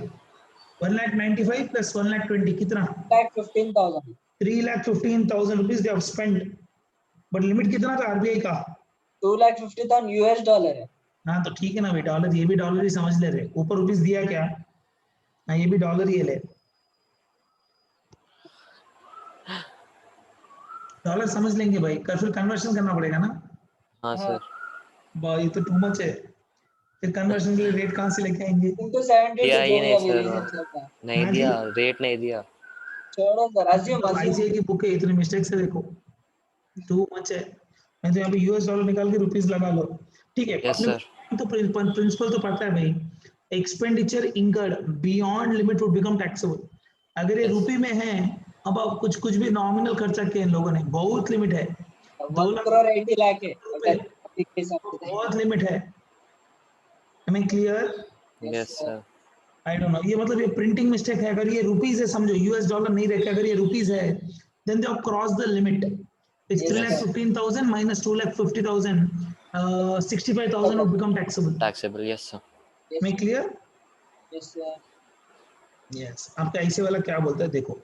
1,95,000 plus 1,20,000 कितना? 15,000. 3,15,000 rupees they have spent, but limit कितना था RBI का? 250,000 US dollar है. हाँ, तो ठीक है ना भाई, डॉलर, ये भी डॉलर ही समझ ले रहे, ऊपर रुपीस दिया क्या? हाँ, ये भी डॉलर ही ले, डॉलर समझ लेंगे भाई, फिर कन्वर्शन करना पड़ेगा ना। हाँ सर, भाई तो टू मच है, फिर कन्वर्शन के लिए रेट कहाँ से लेके आएंगे? Into 70 दिया to ही नहीं जो भी सर, reason चलता है. नहीं हाँ दिया, जी? रेट नहीं दिया। छोड़ो सर, assume. ICI की बुक है, इतने मिस्टेक से देखो, टू मच है। मैं तो यहाँ पे US डॉलर निकाल के रुपीस लगा लो, ठीक है। Yes, अपने sir. तो प्रिंसिपल तो पता है भाई, expenditure incurred beyond limit would become taxable. अगर ये Yes. रुपी में है, अब आप कुछ भी नॉमिनल खर्चा किए इन लोगों ने, बहुत लिमिट है, 2 लाख 1,80 लाख है रुपए, अगर अभी के हिसाब से. बहुत लिमिट है। हमें clear? Yes, sir. I don't know, ये मतलब ये प्रिंटिंग मिस्टेक है। अगर ये रुपीस है समझो, US डॉलर नहीं रखे, अगर ये रुपीस है, then they have cross the limit. It's Yes, 3,15,000 minus 2,50,000, 65,000 would become taxable. Taxable. Yes, sir. Yes, मैं क्लियर? yes, sir. यस। आपका ऐसे वाला क्या बोलता है देखो,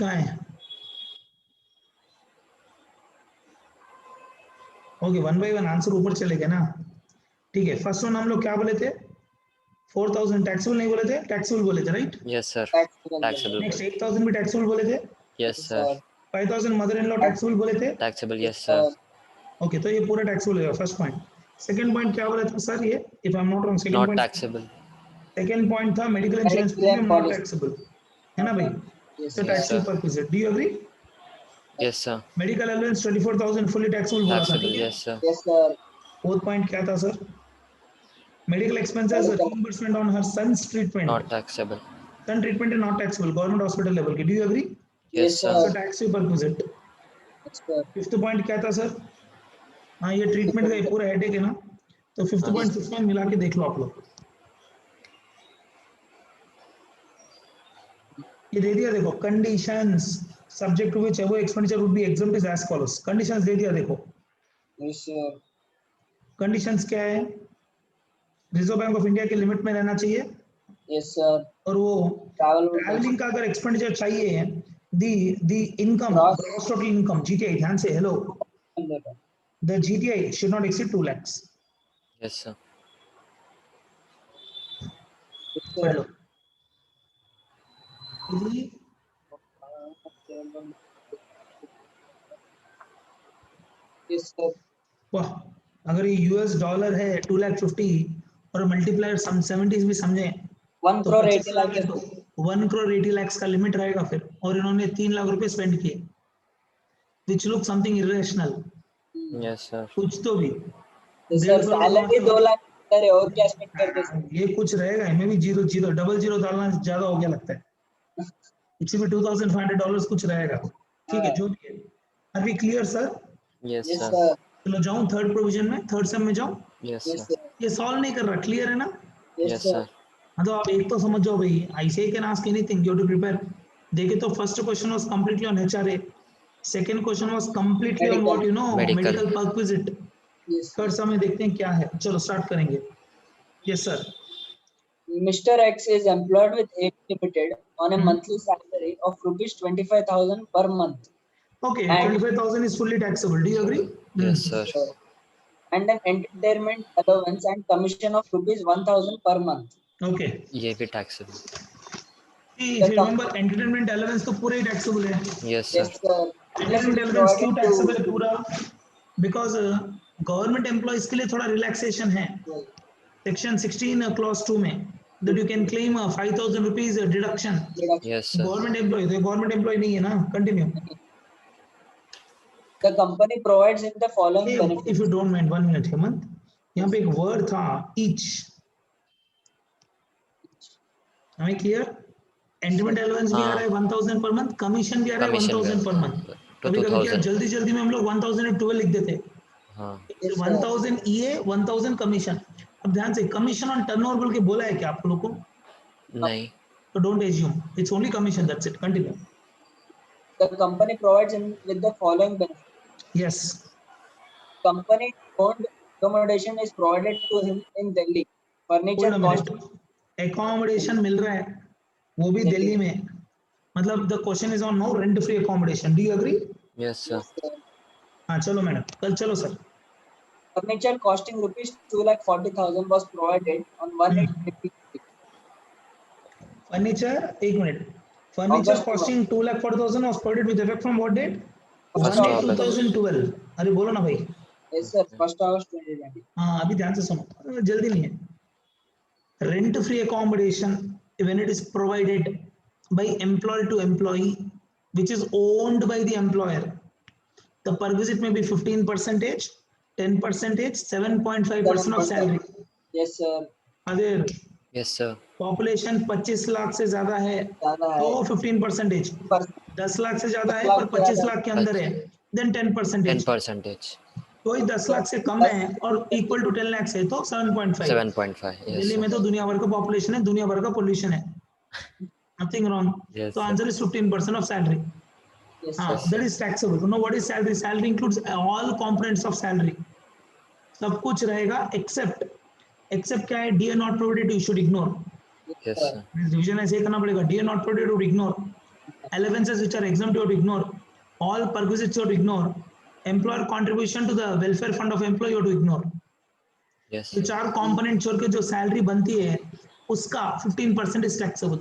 कहाँ है? ओके, 1 by 1 आंसर ऊपर चलेगा ना, ठीक है। फर्स्ट वन हम लोग क्या बोले थे? 4,000 टैक्सेबल नहीं बोले थे, टैक्सेबल बोले थे, right? Yes, sir. Taxable. Taxable. Next 8,000 भी टैक्सेबल बोले थे, Yes, sir. 5,000 mother in law taxable बोले थे, Taxable. Yes, sir. ओके। तो ये पूरा टैक्सेबल है, फर्स्ट पॉइंट। सेकंड पॉइंट क्या बोला था सर? ये if I am not wrong, second Not point, taxable. Second point था medical insurance Medical premium not policy. Taxable, है ना भाई? Yes, तो Yes, टैक्सेबल sir. पर्पस है, do you agree? Yes, sir. Medical allowance 24,000 fully taxable बोला था, Taxable. ठीक है। Yes, sir. yes, sir. Fourth point क्या था sir? Medical expenses reimbursement on her son's treatment, Not taxable. Son treatment is not taxable government hospital level की, do you agree? Yes, Yes, sir. So taxable purpose है। Yes, sir. Fifth point क्या था sir? हाँ, ये treatment का ये पूरा headache है ना, तो फिफ्थ हाँ, पॉइंट सिक्स पॉइंट मिला के देख लो आप लोग, ये दे दिया देखो, conditions subject to which above expenditure would be exempt is as follows. Conditions दे दिया देखो. Yes, sir. Conditions क्या है? रिजर्व बैंक ऑफ इंडिया के लिमिट में रहना चाहिए. Yes, sir. और वो ट्रैवलिंग का अगर एक्सपेंडिचर चाहिए, the income, gross total income, GTI, ध्यान से, hello, the GTI should not exceed 2 lakhs. Yes, sir. पढ़ लो. Yes, sir. वाह, अगर ये यूएस डॉलर है 2,50,000 और मल्टीप्लायर सम 70 भी समझे 1 तो crore 25 80 लाख lakh. है तो 1 crore 80 lakhs का लिमिट रहेगा फिर, और इन्होंने 3 लाख रुपए स्पेंड किए, which look something irrational. Yes, sir. कुछ तो भी. Yes, sir. 1.5 crore Salary 2 lakh है और क्या एक्सपेक्ट करते हैं? ये कुछ रहेगा, इनमें भी जीरो जीरो डबल जीरो डालना ज्यादा हो गया लगता है. इसमें भी $2,500 कुछ रहेगा. ठीक है, जो भी है. Are we clear, sir? Yes, Yes, sir. sir. चलो जाऊं थर्ड प्रोविजन में, थर्ड सेम में जाऊं. Yes, Yes, sir. sir. ये सॉल्व नहीं कर रहा, क्लियर है ना? Yes, Yes, sir. sir. मतलब आप एक तो समझ जाओ भाई, ऐसे ही can ask anything, you have to prepare. देखे तो first question was completely on HRA, second question was completely on what you know Medical. Medical perquisite. Yes, sir. Third sum में देखते हैं क्या है. चलो स्टार्ट करेंगे. Yes sir. Mr. X is employed with AP Limited on a monthly salary of rupees 25,000 per month. Okay, And- 25,000 is fully taxable. Do you agree? Yes, sir. And an entertainment allowance and commission of rupees 1,000 per month. Okay. ये भी taxable. See, if you remember, entertainment allowance तो पूरा ही taxable है. Yes, sir. Yes, sir. Entertainment allowance क्यों taxable है पूरा? Because government employees के लिए थोड़ा relaxation है. Section 16 clause 2 में that you can claim 5,000 rupees deduction. Yes, sir. Government employee, तो government employee नहीं है ना? Continue. The company provides in the following Hey, benefits. if you don't mind, 1 minute, Hemant. यहाँ पे एक word था each. हमें clear? Entertainment allowance भी आ रहा है 1,000 per month, commission भी आ रहा है Commission 1,000 per month. कभी-कभी क्या जल्दी-जल्दी में हम लोग 1,012 लिख देते. हाँ. 1,000 EA, 1,000 commission. अब ध्यान से, commission on turnover बोल के बोला है क्या आप लोगों को? नहीं. So don't assume. It's only commission. That's it. Continue. The company provides with the following benefits. Yes. Company owned accommodation is provided to him in Delhi. Furniture Hold a cost. minute. Accommodation मिल रहा है, वो भी दिल्ली में. मतलब the question is on no rent free accommodation. Do you agree? Yes, sir. हाँ चलो madam, कल चलो sir. Furniture costing rupees 2,40,000 was provided on 1/8/2020. Furniture, एक minute. Furniture August costing 2,40,000 was provided with effect from what date? 1st 1/8/2012. अरे बोलो ना भाई. Yes, sir. 1st August 2020. हाँ अभी ध्यान से सुनो, जल्दी नहीं है. Rent free accommodation when it is provided by employer to employee which is owned by the employer, the perquisite may be 15%, 10%, 7.5% of salary. Yes, sir. अगर Yes, sir. पॉपुलेशन 25 लाख से ज्यादा है ज़्यादा है. तो 15%, 10 लाख से ज्यादा है पर 25 लाख के अंदर है देन 10%, 10%. कोई 10 लाख से कम है और इक्वल टू 10 लाख है तो 7.5. 7.5. Yes, दिल्ली में sir. तो दुनिया भर का पॉपुलेशन है, दुनिया भर का पोल्यूशन है. Nothing wrong. Yes, So sir. answer is 15% of salary. Yes, That is taxable. Now what is salary? Salary includes all components of salary. सब कुछ रहेगा except क्या है? DA not provided you should ignore. Yes, sir. Division ऐसे करना पड़ेगा. DA not provided you ignore. Allowances which are exempt you ignore. All perquisites you ignore. Employer contribution to the welfare fund of employee you ignore. Yes, ये sir. 4 component छोड़ के जो salary बनती है उसका 15% is taxable.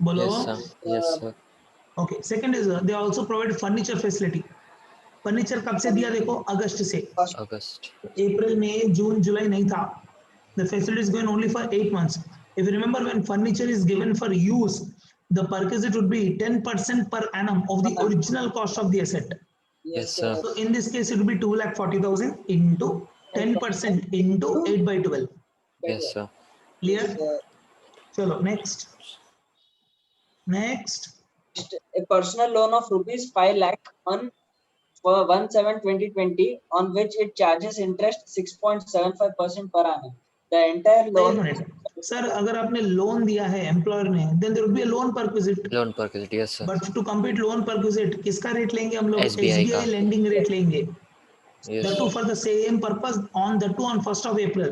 बोलो. Yes, sir. Yes, sir. Okay. Second is they also provide furniture facility. Furniture कब से दिया देखो? अगस्त से. August. अप्रैल, मई, जून, जुलाई नहीं था. The facility is going only for 8 months. If you remember, when furniture is given for use, the perquisite would be 10% per annum of the original cost of the asset. Yes, sir. So in this case, it would be 2,40,000 into 10% into 8/12. Yes, sir. Clear? Chalo, next. A personal loan of rupees 5 lakh on for 1/7/2020 on which it charges interest 6.75% per annum. The entire Wait loan. a minute. Sir अगर आपने loan दिया है employer ने, then there would be a loan perquisite, loan perquisite, yes sir. But to complete loan perquisite किसका rate लेंगे हम लोग? SBI SBI का, लेंडिंग रेट लेंगे, yes that too for the same purpose on the two on 1st of April.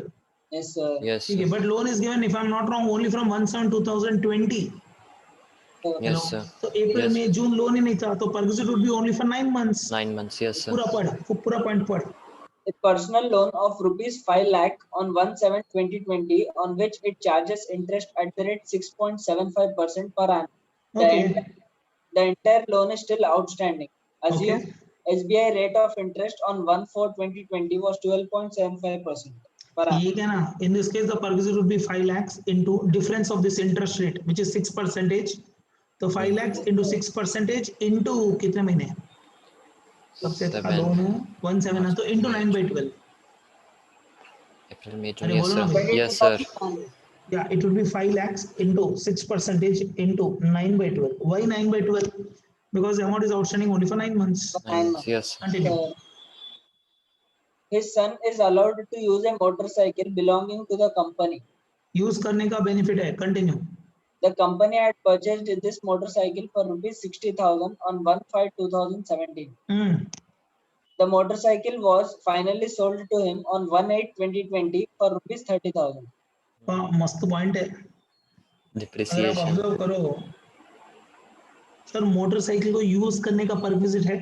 Yes, sir. Yes ठीक है, but loan is given if I'm not wrong only from 1/7/2020. Yes Hello. Sir, So April, Yes. May, June loan ही नहीं था, तो perquisite would be only for 9 months. 9 months, yes sir, पूरा point पढ़. A personal loan of rupees 5 lakh on 1/7/2020 on which it charges interest at the rate 6.75% per annum. Okay. The entire loan is still outstanding. Assume Okay. SBI rate of interest on 1/4/2020 was 12.75% per annum. ठीक है ना? In this case, the perquisite would be 5 lakhs into difference of this interest rate, which is 6%. तो 5 lakhs into 6% into कितने महीने? सबसे अच्छा loan है 17 है, तो into 9/12. April, May, June, अरे yes बोलो ना sir, भाई. yes sir, Yeah, it would be 5 lakhs into 6% into 9/12. Why 9/12? Because the amount is outstanding only for 9 months. 9 months, yes, Continue. His son is allowed to use a motorcycle belonging to the company. Use करने का benefit है. Continue. The company had purchased this motorcycle for rupees 60,000 on 1/5/2017. The motorcycle was finally sold to him on 1/8/2020 for rupees 30,000. मस्त point है. अगर आप depreciation, observe करो sir, motorcycle को use करने का परक्विजिट है,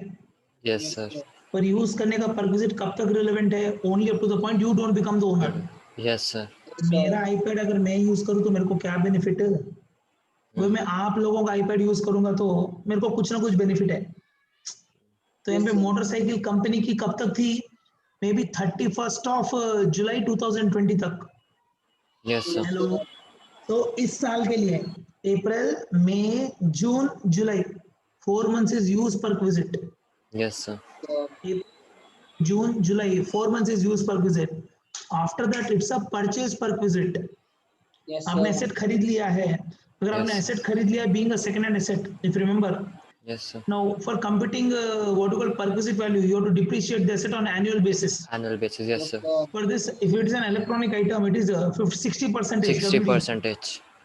yes sir, पर यूज करने का परक्विजिट कब तक रिलेवेंट है? Only up to the point you don't become the owner. yes sir, मेरा आईपैड अगर मैं यूज करूं तो मेरे को क्या बेनिफिट है? वो मैं आप लोगों का आईपैड यूज करूंगा तो मेरे को कुछ ना कुछ बेनिफिट है. तो यहाँ पे मोटरसाइकिल कंपनी की कब तक थी? मे बी 31 जुलाई 2020 तक. yes sir, hello. तो इस साल के लिए अप्रैल, May, June, July 4 months is used perquisite. yes sir, June, July 4 months is used perquisite. After that it's a purchase perquisite. Yes, आपने sir. एसेट खरीद लिया है. अगर आपने Yes. एसेट खरीद लिया being a second hand asset, if remember. yes sir, Now for computing what you call perquisite value, you have to depreciate the asset on annual basis. annual basis, yes sir, For this, if it is an electronic item, it is 60% 60%,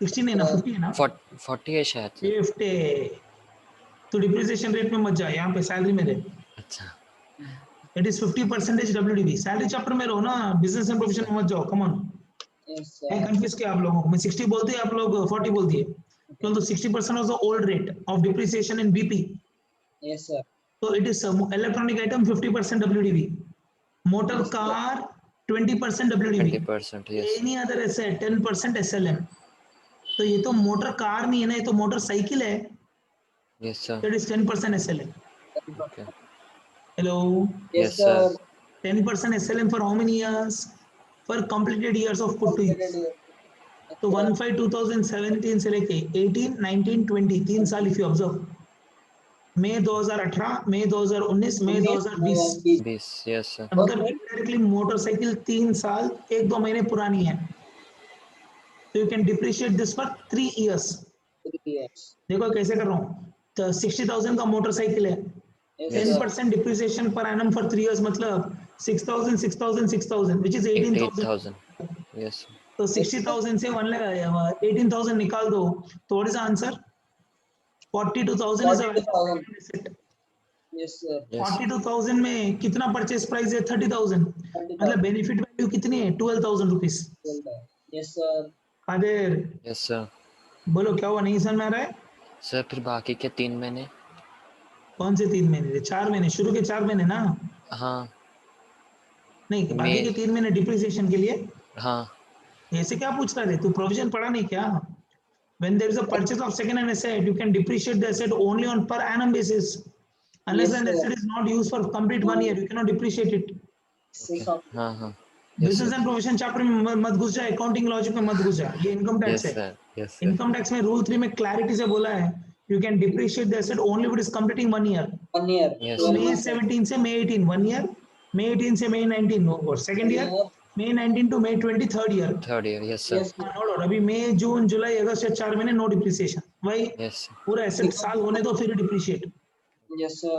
60 नहीं ना, 50 है ना? 40 है शायद sir, 50. तो depreciation rate में मत जा, यहाँ पे सैलरी में दे. अच्छा, it is 50% WDV. Salary chapter में रहो ना, बिजनेस एंड प्रोफेशन में मत जाओ. Come on. Yes, मैं sir. कंफ्यूज किया आप लोगों को. मैं 60 बोलते आप लोग 40 बोल दिए. क्यों? तो 60% was the old rate of depreciation in BP. Yes, sir. So it is electronic item 50% WDV. Motor Yes, sir. Car 20% WDV. 20%, yes, any other asset 10% SLM. तो ये तो मोटर कार नहीं है ना, ये तो मोटर साइकिल है. yes sir, that is 10% SLM. okay, hello. Yes, yes sir, 10% SLM for how many years? For completed years of put to use. तो 1/5/2017 से लेके 18, 19, 20 3 साल इफ यू ऑब्जर्व. मई 2018, मई 2019, मई 2020. 20, yes sir, मतलब इनडायरेक्टली मोटरसाइकिल 3 साल 1-2 महीने पुरानी है. तो you can depreciate this for 3 years. 3 years. देखो कैसे कर रहा हूँ. तो 60,000 का मोटरसाइकिल है. Yes, 10% depreciation per annum for 3 years मतलब 6,000, 6,000, 6,000 which is 18,000. 18,000, yes sir, तो 60,000 से 18,000 निकाल दो. तो what is the answer? 42,000 is a 42,000. asset. Yes, sir. yes, 42,000 में कितना परचेस प्राइस है? 30,000. 30,000. मतलब बेनिफिट वैल्यू कितनी है? 12,000 rupees. Yes, sir. Qadir yes sir, बोलो क्या हुआ? नहीं समझ में आ रहा है? सर फिर बाकी के 3 महीने, कौन से 3 महीने? 4 महीने. शुरू के 4 महीने ना? हाँ, नहीं, बाकी के 3 महीने डिप्रिसिएशन के लिए. हाँ, ऐसे क्या पूछ रहा है? तू प्रोविजन पढ़ा नहीं क्या? When there is a purchase of second hand asset, you can depreciate the asset only on per annum basis. Unless Yes, an sir. asset is not used for complete 1 year, you cannot depreciate it. Six of हाँ हाँ, yes business sir, and profession chapter में मत घुस जा, accounting logic में मत घुस जा. ये इनकम टैक्स yes है. sir, yes sir, income tax में रूल 3 में क्लैरिटी से बोला है, you can depreciate the asset only if it is completing 1 year. 1 year. yes तो sir, May 17 से May 18 1 year, May 18 से May 19 और second year, May 19 to May 20 third year. 3rd year, yes sir, Yes, और अभी मई, June, July, अगस्त या 4 महीने no depreciation. वही yes sir, पूरा एसेट साल होने दो फिर डिप्रिशिएट. yes, sir.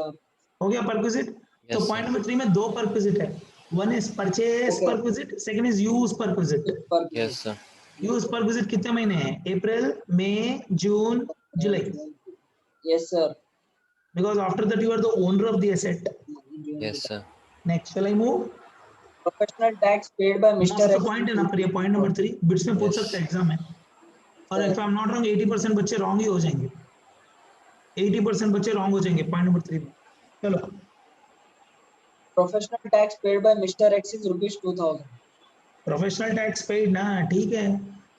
हो गया परक्विजिट. तो Yes, पॉइंट sir. नंबर 3 में 2 परक्विजिट है. One is purchase Okay. Perquisite, second is use perquisite. Per yes sir, use पर विजिट कितने महीने हैं? अप्रैल, May, June, July. Yes, sir. Because after that you are the owner of the asset. Yes, sir. Next, shall I move? Professional tax paid by Mr. Most X. point है ना पर ये point number 3 bits में पूछ Yes. सकता है exam में. और if I am not wrong 80% बच्चे wrong ही हो जाएंगे. 80% बच्चे wrong हो जाएंगे point number 3 में. चलो. Professional tax paid by Mr. X is rupees 2000. Professional tax paid ना ठीक है.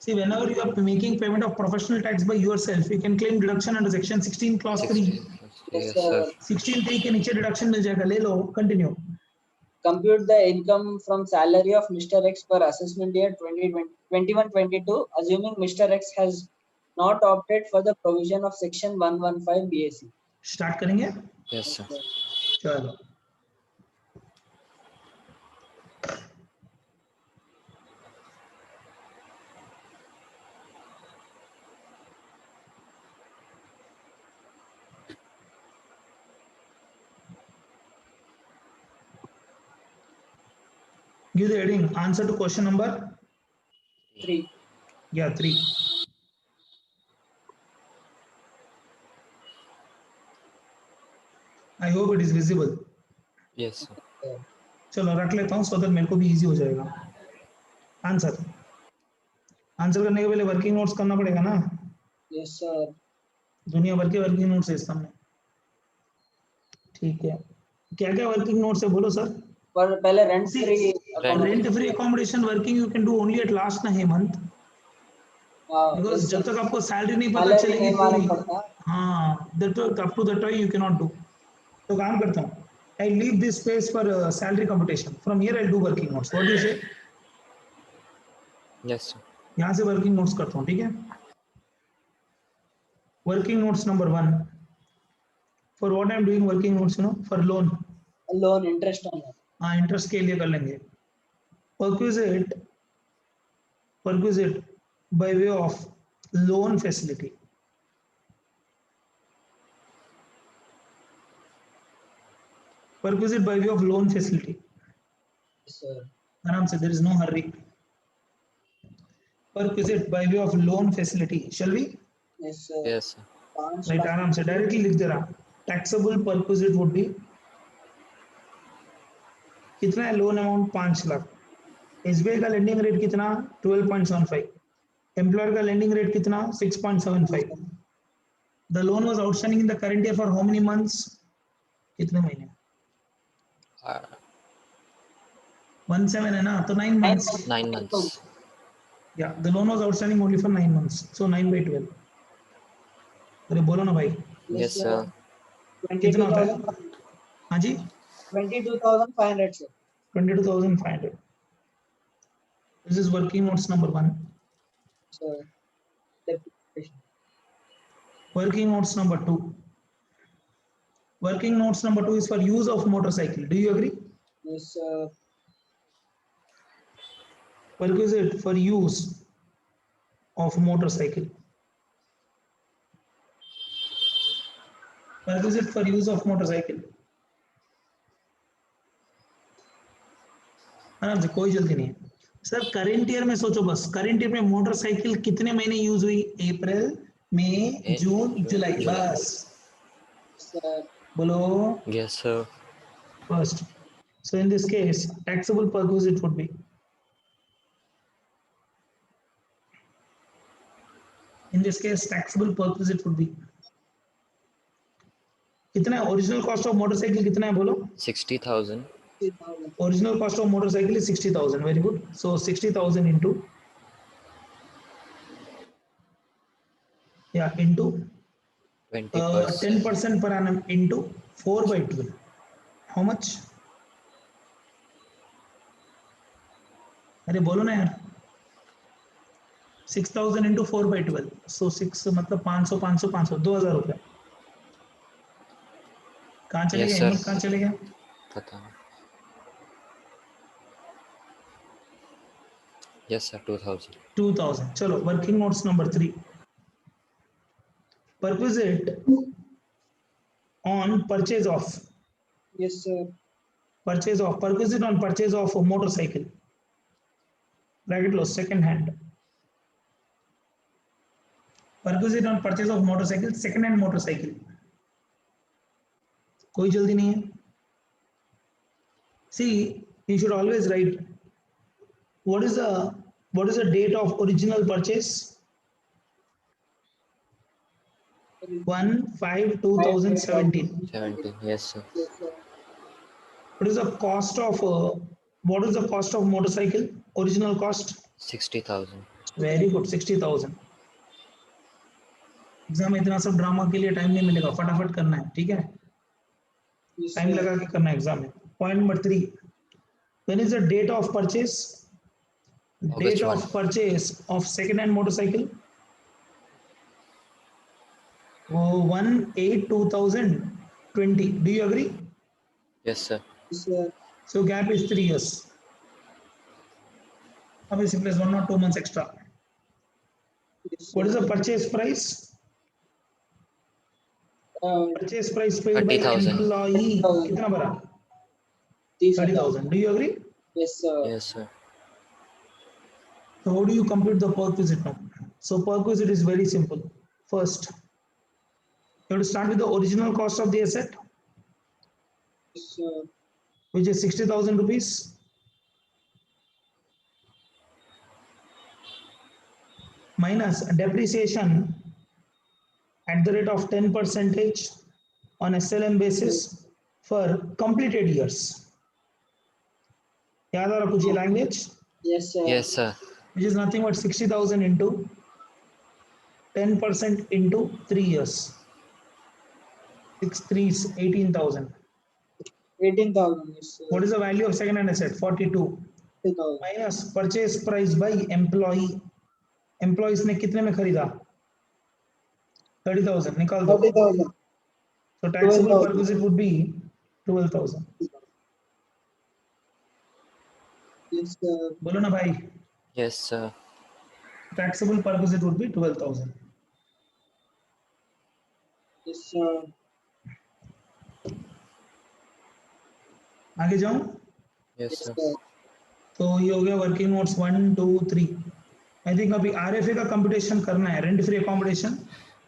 See, whenever you are making payment of professional tax by yourself, you can claim deduction under section 16 clause 3. 16. Yes, Yes, sir. sir. 16(3) के नीचे deduction मिल जाएगा. ले लो. Continue. Compute the income from salary of Mr. X per assessment year 2021-22, assuming Mr. X has not opted for the provision of section 115 BAC. Start करेंगे. Yes, sir. चलो. Give the heading. Answer to question number 3. Yeah, 3. I hope it is visible. Yes, sir. चलो रख लेता हूँ so that मेरे को भी easy हो जाएगा. आंसर करने के पहले वर्किंग नोट्स करना पड़ेगा ना. Yes, sir. दुनिया भर के वर्किंग नोट्स है इस समय. ठीक है. क्या क्या वर्किंग नोट्स है बोलो सर. पर पहले rent free rent free accommodation working you can do only at last ना हेमंत. बिकॉज जब तक आपको सैलरी नहीं पता चलेगी पूरी. हाँ, that up to that time you cannot do. तो काम करता हूँ. I leave this space for salary computation. From here I'll do working notes. What do you say? Yes, sir. यहाँ से वर्किंग नोट्स करता हूँ. ठीक है. Working notes number 1. For what I am doing working notes, you know, for loan. Loan interest on. हाँ, interest के लिए कर लेंगे. Perquisite by way of loan facility. Perquisite by way of loan facility. Yes, sir. आराम से, there is no hurry. Perquisite by way of loan facility. Shall we? Yes, sir. Yes, sir. Right, आराम से directly लिख दे रहा. Taxable perquisite would be कितना है? Loan amount 5 lakh. SBI का lending rate कितना? 12.75. एम्प्लॉयर का लेंडिंग रेट कितना? 6.75. The loan was outstanding in the current year for how many months? कितने महीने? 17 है ना, तो 9 months. 9 months. Yeah, the loan was outstanding only for 9 months, so 9 by 12. अरे बोलो ना भाई. Yes, sir. कितना होता है? हाँ जी. 22,500, sir. 22,500. This is working notes number 1. Sir. Working notes number 2. Working notes number 2 is for use of motorcycle. Do you agree? Yes, sir. Perquisite for use of motorcycle. Perquisite for use of motorcycle. आराम से, कोई जल्दी नहीं है sir. Current year में सोचो बस. Current year में मोटरसाइकिल कितने महीने यूज हुई? अप्रैल, मई, जून, जुलाई. बस Sir. बोलो. Yes, sir. First, so in this case taxable perquisite would be, कितना है? ओरिजिनल कॉस्ट ऑफ मोटरसाइकिल कितना है बोलो? 60,000. Original cost of motorcycle is 60,000. Very good. So 60,000 into 20%. 10% per annum into 4 by 12. How much? अरे बोलो ना यार. 6,000 into 4 by 12. So 6 मतलब 500 500 500 2,000 रुपए. कहाँ चले गए? हिम्मत कहाँ चले गए? पता नहीं. Yes, sir. 2,000. 2,000. चलो working notes number 3. Perquisite on purchase of. Yes, sir. Perquisite on purchase of a motorcycle. Bracket low, second hand. perquisite on purchase of motorcycle, second hand motorcycle. कोई जल्दी नहीं है. See, you should always write what is the date of original purchase. 1/5/2017. 70. Yes, sir. What is the cost of motorcycle? Original cost? 60,000. Very good, 60,000. Exam में इतना सब drama के लिए time नहीं मिलेगा, फटाफट करना है, ठीक है? टाइम लगा के करना है एग्जाम में. Point number 3. When is the date of purchase? August Date 1. of purchase of second hand motorcycle? 1/8/2020. Do you agree? Yes, sir. So gap is 3 years. Obviously, plus 1 or 2 months extra. What is the purchase price? Purchase price paid by 30,000. employee. कितना भरा? 30,000. Do you agree? Yes, sir. Yes, sir. So how do you compute the perquisite now? So perquisite is very simple. First, you have to start with the original cost of the asset, Yes, sir. which is 60,000 rupees. Minus depreciation at the rate of 10% on SLM basis for completed years. याद आ रहा कुछ ये language? Yes, sir. Yes, sir. Which is nothing but 60,000 into 10% into 3 years. 6 3s 18,000. 18,000. Yes, sir. What is the value of second hand asset? 42. 20,000. Minus purchase price by employee. Employees ने कितने में खरीदा? 30,000. निकाल दो. 30,000. So taxable 12,000. perquisite would be 12,000. Yes, sir. बोलो ना भाई. Yes, sir. Taxable perquisite would be 12,000. Yes, sir. आगे जाऊं? Yes, Yes, sir. sir. तो ये हो गया वर्किंग नोट्स 1 2 3. आई थिंक अभी आरएफए का कंप्यूटेशन करना है, rent free accommodation.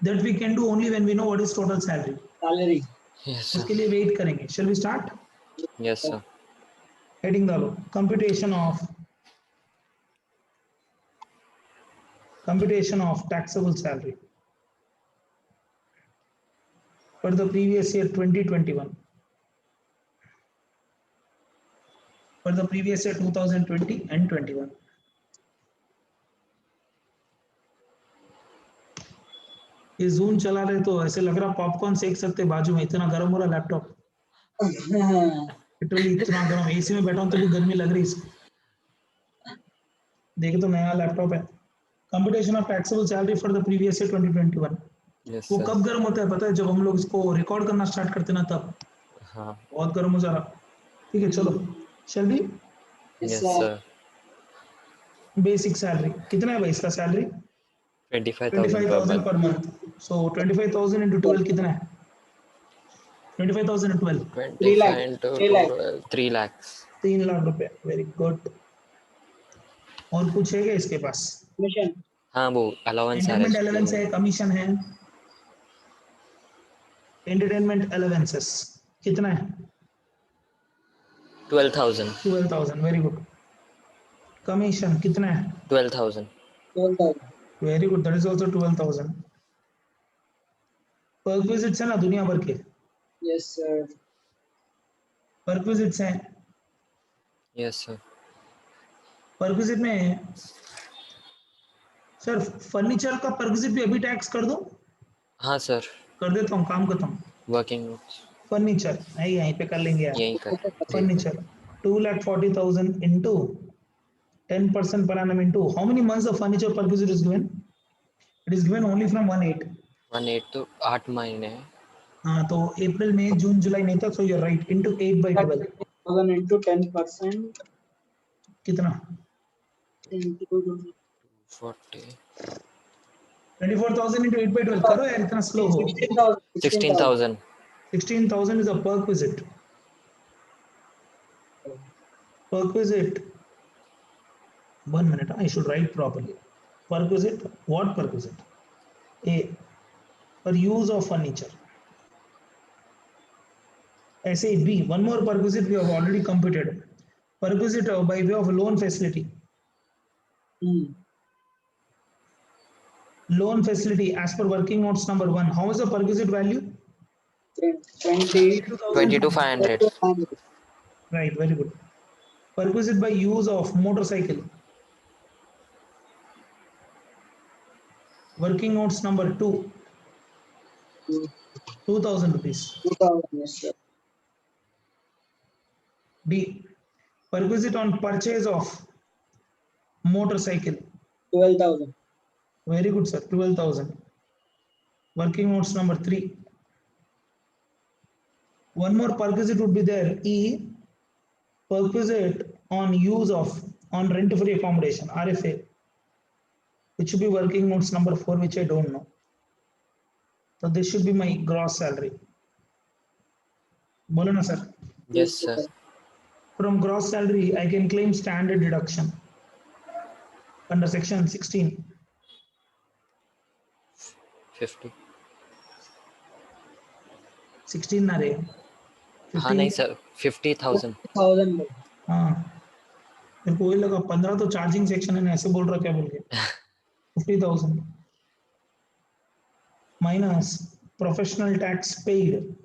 That we can do only when we know what is total salary. Salary. Yes, sir. उसके लिए वेट करेंगे. Shall we start? Yes, sir. Heading डालो, computation of taxable salary for the previous year 2021. For the previous year 2020 and 21. ये zoom चला रहे तो ऐसे लग रहा पॉपकॉर्न सेक सकते बाजू में, इतना गर्म हो रहा लैपटॉप. लिटरली इतना गर्म. एसी में बैठा हूं तो भी गर्मी लग रही है. देखे तो नया लैपटॉप है. Computation of taxable salary for the previous year 2021. Yes, वो sir. कब गर्म होता है पता है? जब हम लोग इसको रिकॉर्ड करना स्टार्ट करते ना तब हाँ. बहुत गर्म हो जा रहा. ठीक है चलो. Shall be Yes, Yes, sir. sir. Basic salary कितना है भाई इसका salary? 25,000 per 25,000 month. per month. So 25,000 into 12 कितना है? 25,000 into 12. 3 lakh. 25 into 3 lakh. 12, 3 lakhs. 3 lakh रुपए. Very good. और कुछ है क्या इसके पास? Commission. हाँ वो अलाउंस है. एंटरटेनमेंट अलाउंस है, कमीशन है. एंटरटेनमेंट अलाउंसेस कितना है? 12,000. 12,000. Very good. कमीशन कितना है? 12,000. 12,000. Very good. That is also 12,000. Perquisites है ना दुनिया भर के. Yes, sir. परक्विजिट्स हैं. Yes, sir. परक्विजिट में सर फर्नीचर का परक्विजिट भी अभी टैक्स कर दो. हाँ सर. कर देता हूँ, काम खत्म. वर्किंग नोट्स फर्नीचर नहीं, यहीं पे कर लेंगे यार. यहीं कर. Furniture 2,40,000 into 10% per annum into how many months the furniture perquisite is given? It is given only from 1/8. 1/8 तो 8 महीने है. हाँ तो अप्रैल मई जून जुलाई नहीं था. So you're right. Into 8/12 10,000 into 10% कितना? into 40. 24,000 into 8/12 करो यार, इतना स्लो हो. 16,000. 16,000. 16,000 is a perquisite. Perquisite. 1 minute. I should write properly. Perquisite. What perquisite? A, for use of furniture. ऐसे ही B, one more perquisite we have already computed. Perquisite by way of loan facility. Loan facility as per working notes number 1. How is the perquisite value? 22,500. Right, very good. Perquisite by use of motorcycle. Working notes number 2. 2,000 rupees. 2000, yes, sir. D. Perquisite on purchase of motorcycle. 12,000. Very good, sir. 12,000. Working notes number 3. One more perquisite would be there. E. Perquisite on use of on rent-free accommodation. RFA. Which should be working notes number 4, which I don't know. So this should be my gross salary. Bolo na, sir. Yes, sir. From gross salary, I can claim standard deduction under section 16. 50. 16 ना रे. हाँ नहीं sir 50,000. 50,000. हाँ मेरे को वही लगा 15 तो चार्जिंग सेक्शन है ऐसे बोल रहा क्या बोल के 50,000 minus professional tax paid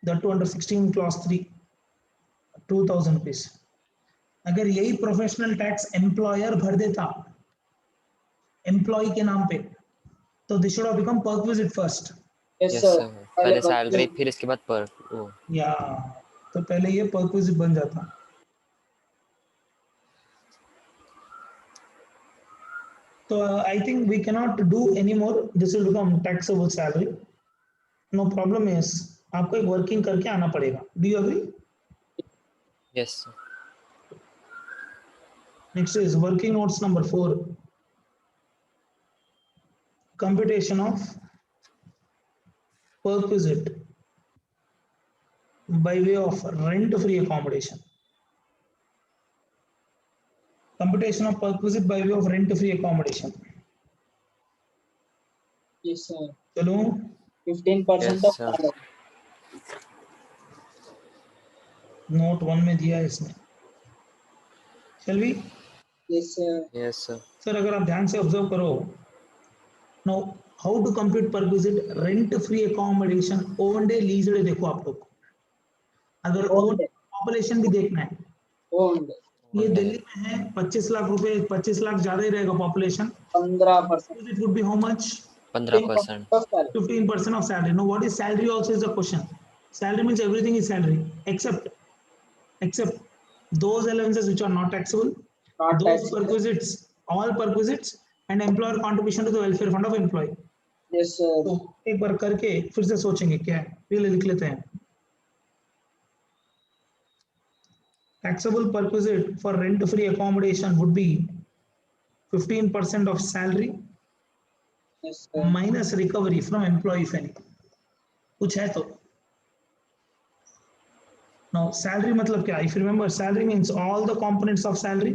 that too under 16 clause 3 2,000 rupees. अगर यही प्रोफेशनल टैक्स एम्प्लॉयर भर देता एम्प्लॉय के नाम पे तो this should have become perquisite first. Yes, Yes, sir. sir. पहले सैलरी फिर इसके बाद पर या तो पहले ये परक्विजिट बन जाता. So I think we cannot do anymore. This will become taxable salary. No problem is आपको एक वर्किंग करके आना पड़ेगा. Do you agree? Yes, sir. Next is working notes number 4. Computation of perquisite by way of rent-free accommodation. Computation of perquisite by way of rent-free accommodation. Yes, sir. चलो 15% Yes, of sir. salary. Note 1 में दिया है इसने. Shall we? Yes, sir. Yes, sir. Sir अगर आप ध्यान से observe करो. Now how to compute perquisite rent-free accommodation owned day leased day देखो आप लोग. अगर Owned. पॉपुलेशन भी देखना है. Owned. ये दिल्ली में है 25 लाख रुपए 25 लाख ज्यादा ही रहेगा population. 15%. It would be how much? 15%. of salary. 15% of salary. Now what is salary also is the question. Salary means everything is salary except those allowances which are not taxable, Not those taxable. perquisites, all perquisites and employer contribution to the welfare fund of employee. Yes, sir. तो एक बार करके फिर से सोचेंगे क्या है. पहले लिख लेते हैं. Taxable perquisite for rent-free accommodation would be 15% of salary Yes, sir. minus recovery from employee if any. कुछ है तो. Now salary मतलब क्या? If you remember, salary means all the components of salary.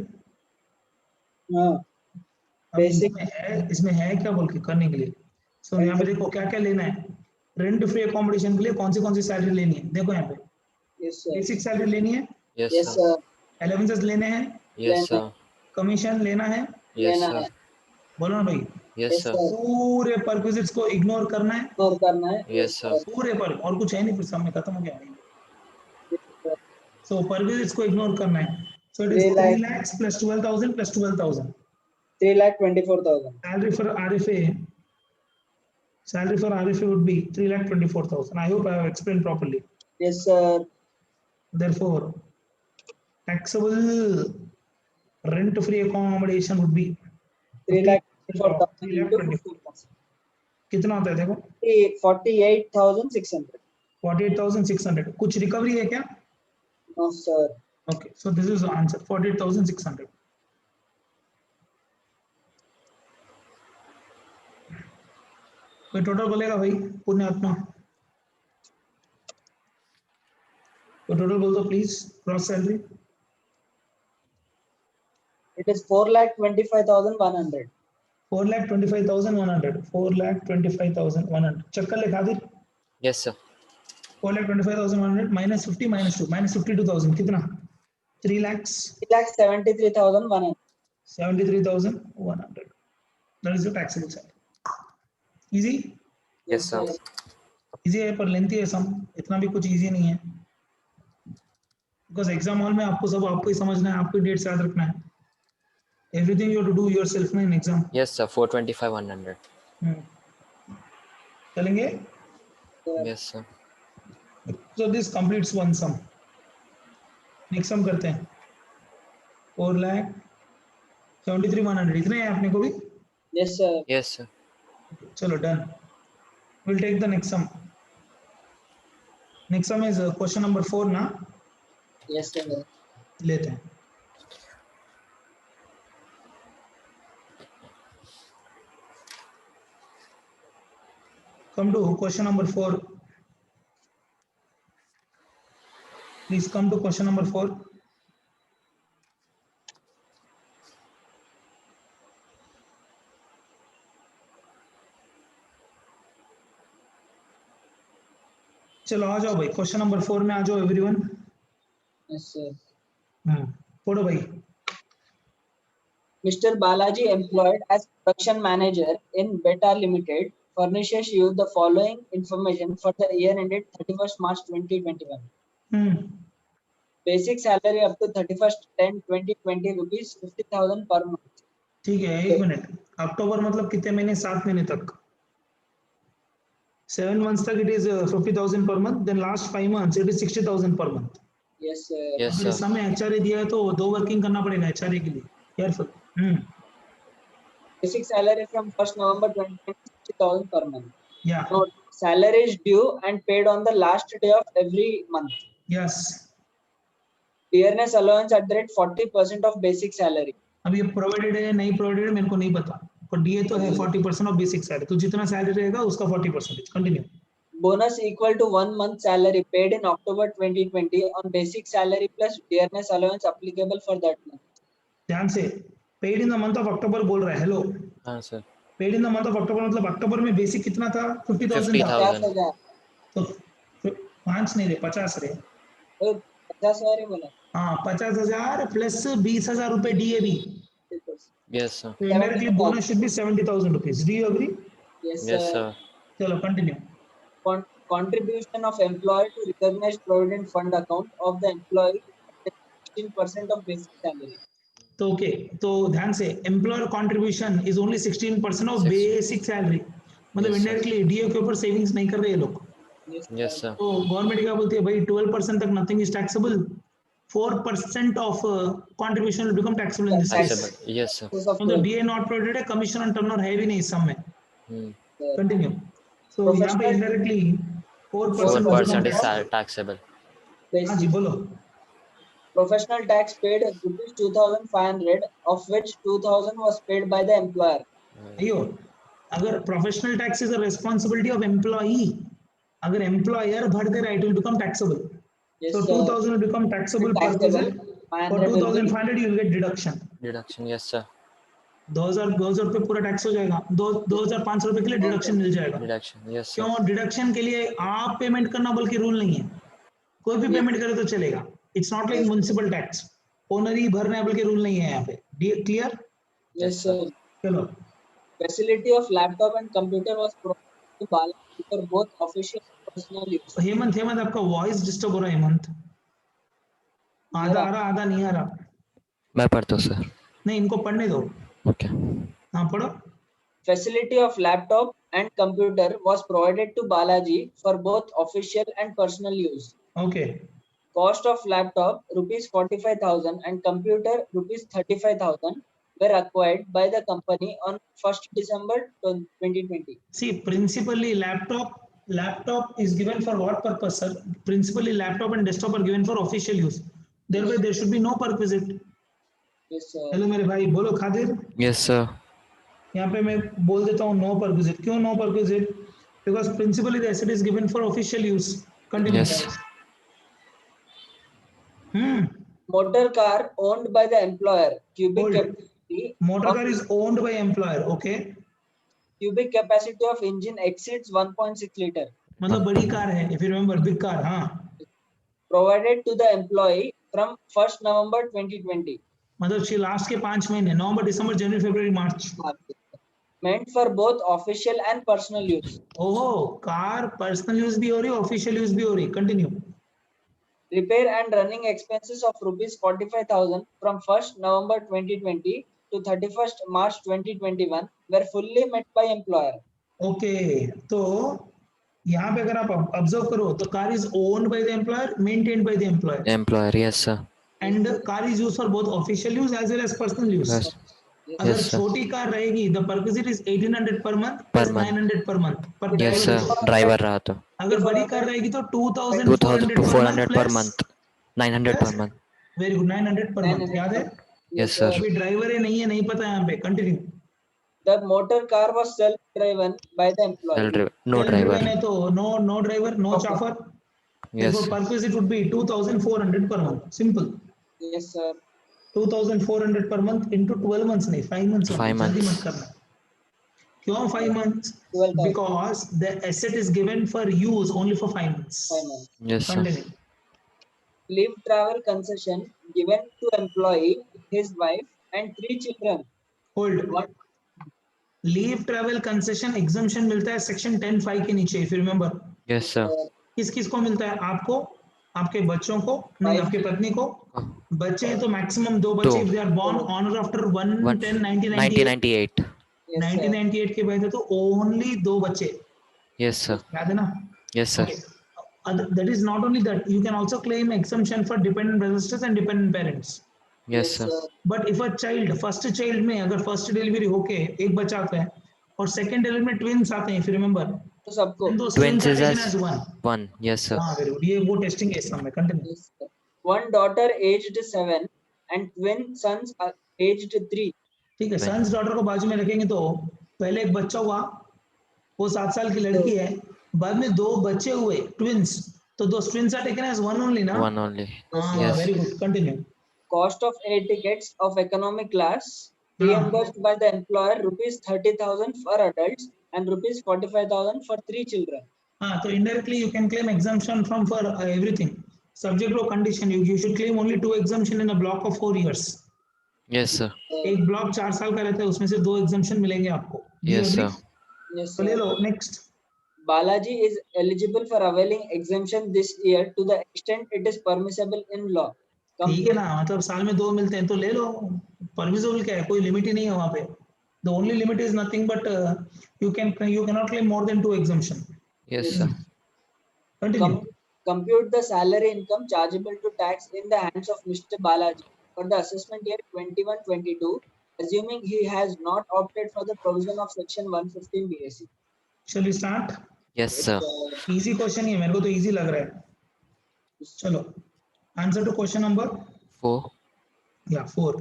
Basic. इसमें है क्या बोल के करने के लिए. So यहाँ पे देखो क्या क्या लेना है. रेंट फ्री अकोमोडेशन के लिए कौन सी सैलरी लेनी है. देखो यहाँ पे Yes, sir. बेसिक सैलरी लेनी है. Yes, Yes, sir. sir. Allowances लेने हैं. Yes, sir. कमीशन लेना है. Yes, लेना sir. है. बोलो ना भाई. Yes, sir. पूरे परक्विजिट्स को इग्नोर करना है. Ignore करना है. Yes, sir. पूरे पर और कुछ है नहीं फिर सब में खत्म हो गया. So perquisites को इग्नोर करना है. So it is 3 lakhs plus 12,000 plus 12,000. 3,24,000. Salary for RFA would be 3,24,000. I hope I have explained properly. Yes, sir. Therefore, taxable rent-free accommodation would be 3,24,000 into 15%. कितना होता है देखो. 48,600. 48,600. कुछ रिकवरी है क्या? No, sir. Okay, so this is the answer. 48,600. कोई total बोलेगा भाई पुण्यात्मा. कोई टोटल बोल दो please. Gross salary It is 4,25,100. 4,25,100. 4,25,100. चक्कर ले Khadir. Yes, sir. 4,25,100 minus 50 minus 2 minus 52,000 कितना? 3 lakhs. 3,73,100. 73,100. That is the taxable salary. Easy? Yes, sir. Easy है पर लेंथी है सम. इतना भी कुछ easy नहीं है. Because exam hall में आपको सब आपको ही समझना है, आपको डेट्स याद रखना है. Everything you have to do yourself में in exam. Yes, sir. 425,100. चलेंगे? Yes, sir. So this completes one sum. Next sum करते हैं. 4,73,100. इतने हैं आपने को भी? Yes, sir. Yes, sir. चलो done. We'll take the next sum. Next sum is question number 4 ना? Yes, sir. लेते हैं. Come to question number 4. Please come to question number 4. चलो आ जाओ भाई, क्वेश्चन नंबर 4 में आ जाओ एवरीवन. Yes, sir. पढ़ो भाई. Mr. Balaji, employed as production manager in Beta Limited, furnishes you the following information for the year ended 31st March 2021. Basic salary up to 31st 10/2020 rupees 50,000 per month. ठीक है, एक minute. अक्टूबर मतलब कितने महीने? 7 महीने तक. 7 months तक it is 50,000 per month. Then last 5 months it is 60,000 per month. Yes, sir. Yes, अगर sir. इस समय HRA दिया है तो 2 वर्किंग करना पड़ेगा HRA के लिए. Careful. Basic salary from 1st November 2020 60,000 per month. Yeah. Note, salary is due and paid on the last day of every month. Yes. Dearness allowance at the rate 40% of basic salary. अब ये provided है नहीं provided मेरे को नहीं पता, पर DA तो है 40% ऑफ बेसिक सैलरी. तो जितना सैलरी रहेगा उसका 40%. Continue. Bonus equal to 1 month salary paid in October 2020 on basic salary plus dearness allowance applicable for that month. ध्यान से. Paid in the month of October बोल रहा है. हेलो. हाँ sir. Paid in the month of October मतलब अक्टूबर में basic कितना था? 50,000 था. 50,000. तो 5 नहीं रहे, 50 रहे. 50,000 ही बोला. हाँ, 50,000 प्लस 20,000 रुपए DAB. Yes, sir. So indirectly bonus should be 70,000 rupees. Do you agree? Yes, Yes, sir. sir. चलो continue. Contribution of employer to recognized provident fund account of the employee 16% of basic salary. तो okay, तो ध्यान से employer contribution is only 16% of basic salary. मतलब indirectly DA के ऊपर savings नहीं कर रहे ये लोग. Yes, sir. तो गवर्नमेंट क्या बोलती है भाई 12% तक nothing is taxable. 4% of contribution will become taxable in this case. Taxable. Yes, sir. मतलब डीए नॉट प्रोवाइडेड है, कमीशन ऑन टर्नओवर है भी नहीं इस सम में. कंटिन्यू. सो यहां पे इनडायरेक्टली 4% is taxable. हाँ जी बोलो. Professional tax paid rupees 2,500, of which 2,000 was paid by the employer. अयो, अगर professional tax is a responsibility of employee, अगर एम्प्लॉयर भर दे रहा है it will become taxable. So 2,000 will become taxable per person. For 2,500 you will get deduction. Deduction, yes, sir. 2,000 पे पूरा tax हो जाएगा. 2,500 रुपए के लिए डिडक्शन मिल जाएगा. Deduction, yes, sir. क्यों? डिडक्शन के लिए आप पेमेंट करना बल्कि रूल नहीं है. कोई भी पेमेंट करे तो चलेगा. It's not like municipal tax. Owner ही भरना है बल्कि रूल नहीं है यहाँ पे. क्लियर? Yes, sir. चलो. Facility of laptop and computer was provided to Balaji for both official and personal use. Hemant आपका वॉइस डिस्टर्ब हो रहा है. हेमंत आधा आ रहा आधा नहीं आ रहा. मैं पढ़ता हूँ सर. नहीं, इनको पढ़ने दो. Okay. हाँ पढ़ो. Facility of laptop and computer was provided to Balaji for both official and personal use. Okay. Cost of laptop rupees 45,000 and computer rupees 35,000 were acquired by the company on 1st December 2020. See, principally laptop is given for what purpose, sir? Principally laptop and desktop are given for official use. Thereby there should be no perquisite. Yes, sir. Hello मेरे भाई, बोलो Khadir. Yes, sir. यहाँ पे मैं बोल देता हूँ no perquisite. क्यों no perquisite? Because principally the asset is given for official use. Continue. Yes. Motor car owned by the employer. Cubic. Motor car is owned by employer. Okay. Cubic capacity of engine exceeds 1.6 liter. मतलब बड़ी car है. If you remember, big car. हाँ. Provided to the employee from 1st November 2020. मतलब she last के 5 महीने, November, December, January, February, March. Meant for both official and personal use. Oh, car personal use भी हो रही, official use भी हो रही. Continue. Repair and running expenses of rupees 45,000 from 1st November 2020 to 31st March 2021 were fully met by employer. Okay, तो यहाँ पे अगर आप observe करो तो car is owned by the employer, maintained by the employer. Employer, yes sir. And car is used for both official use as well as personal use. Yes. अगर Yes, sir. छोटी car रहेगी, the perquisite is 1800 per month plus 900 per month. Per Yes driver. sir. Driver रहा तो. अगर बड़ी car रहेगी तो 2400 400 per plus month. 900 per month. Very good, 900 per month. याद है? Yes sir. अभी ड्राइवर है नहीं है नहीं पता यहाँ पे. Continue. The motor car was self-driven by the employee. No driver. तो no driver, no chauffeur. Yes. Therefore, purpose it would be 2,400 per month. Simple. Yes sir. 2,400 per month into 12 months नहीं 5 months. 5 months. जल्दी मत करना. क्यों 5 months? 12 months. Because the asset is given for use only for 5 months. 5 months. Yes sir. Continue. Leave travel concession given to employee, his wife, and 3 children. Hold. What? Leave travel concession exemption मिलता है section 10(5) के नीचे. If you remember. Yes sir. किस किस को मिलता है? आपको, आपके बच्चों को, नहीं आपके पत्नी को. बच्चे हैं तो मैक्सिमम 2 बच्चे. If they are born on or after 1/10/1998. 1998 के बाद तो only 2 बच्चे. Yes sir. याद है ना? Yes sir. Okay. That is not only that, you can also claim exemption for dependent brothers and dependent parents. Yes sir. But if a child, first child में अगर first delivery होके एक बच्चा आता है और second delivery में twins आते हैं, if you remember, तो सबको those Twins is taken as one. Yes sir. हाँ, very good. ये वो टेस्टिंग है इसमें. Continue. Yes, sir. One daughter aged 7 and twin sons are aged 3. ठीक है. sons daughter को बाजू में रखेंगे तो पहले एक बच्चा हुआ, वो 7 साल की लड़की है, बाद में 2 बच्चे हुए twins, तो those twins are taken as one only ना? One only. हाँ, Yes. very good. Continue. Cost of air tickets of economy class reimbursed by the employer rupees 30,000 for adults and rupees 45,000 for 3 children. हाँ, तो indirectly you can claim exemption from for everything. Subject to condition, you should claim only 2 exemption in a block of 4 years. Yes sir. एक block 4 साल का रहता है, उसमें से 2 exemption मिलेंगे आपको. Yes sir. Yes, तो ले sir. Low. Next. Balaji is eligible for availing exemption this year to the extent it is permissible in law. ठीक है ना, मतलब साल में 2 मिलते हैं तो ले लो. परमिसिबल क्या है, कोई लिमिट ही नहीं है वहाँ पे. The only limit is nothing but you cannot claim more than 2 exemption. Yes sir. Continue. Compute the salary income chargeable to tax in the hands of Mr. Balaji for the assessment year 21-22, assuming he has not opted for the provision of section 115 BSc. Shall we start? Yes sir. Easy question है, मेरे को तो easy लग रहा है. चलो. Answer to question number 4. Yeah, 4.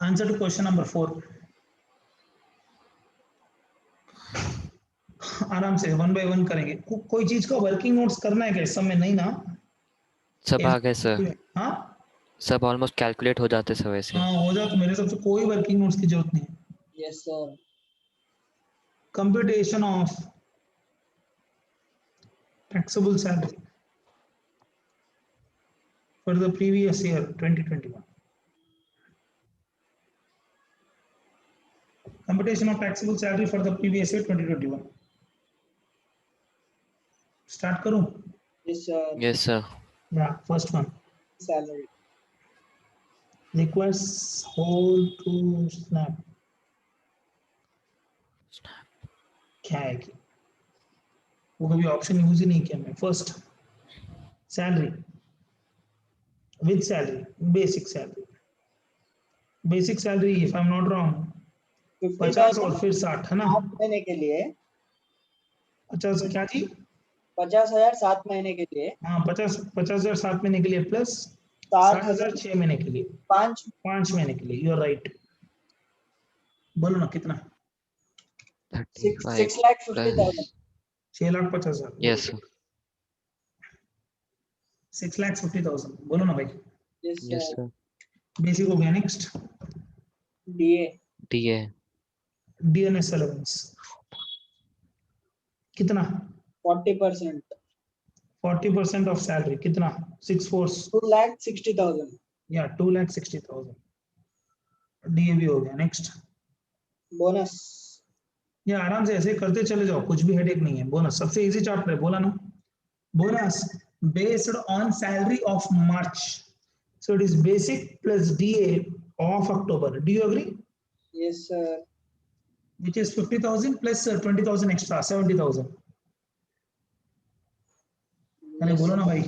Answer to question number 4. आराम से 1 by 1 करेंगे. कोई चीज का वर्किंग नोट्स करना है क्या इस समय? नहीं ना? सब आ गए सर. हाँ, सब ऑलमोस्ट कैलकुलेट हो जाते सब वैसे. हाँ हो जाता. मेरे सबसे कोई वर्किंग नोट्स की जरूरत नहीं है. Yes, sir. Computation of taxable salary for the previous year 2021. Computation of taxable salary for the previous year 2021. Start करूं? Yes, sir. Yes sir. Yeah, first one. Salary. Requests hold to snap. क्या है कि वो कभी option use ही नहीं किया मैं. First salary with salary, basic salary. Basic salary if I am not wrong 50 और फिर 60 है ना? 7 महीने के लिए. 50 क्या जी? 50,000 7 महीने के लिए. हाँ 50,000 7 महीने के लिए प्लस 60,000 6 महीने के लिए, 5 महीने के लिए. You are right. बोलो ना कितना? 6,50,000. 6,50,000. Yes sir. 6,50,000 बोलो ना भाई। Yes, yes sir. sir. Basic हो गया। Next DA. DA DNS allowance कितना? 40%. 40% ऑफ सैलरी कितना? 6 फोर्स 2,60,000. या 2,60,000 DA भी हो गया। Next Bonus. ये आराम से ऐसे करते चले जाओ, कुछ भी हेडेक नहीं है। बोनस सबसे इजी चैप्टर है, बोला ना। Bonus based on salary of March, so it is basic plus DA of October. Do you agree? Yes, sir. Which is 50,000 plus 20,000 extra, 70,000. अरे Yes, बोलो sir. ना भाई।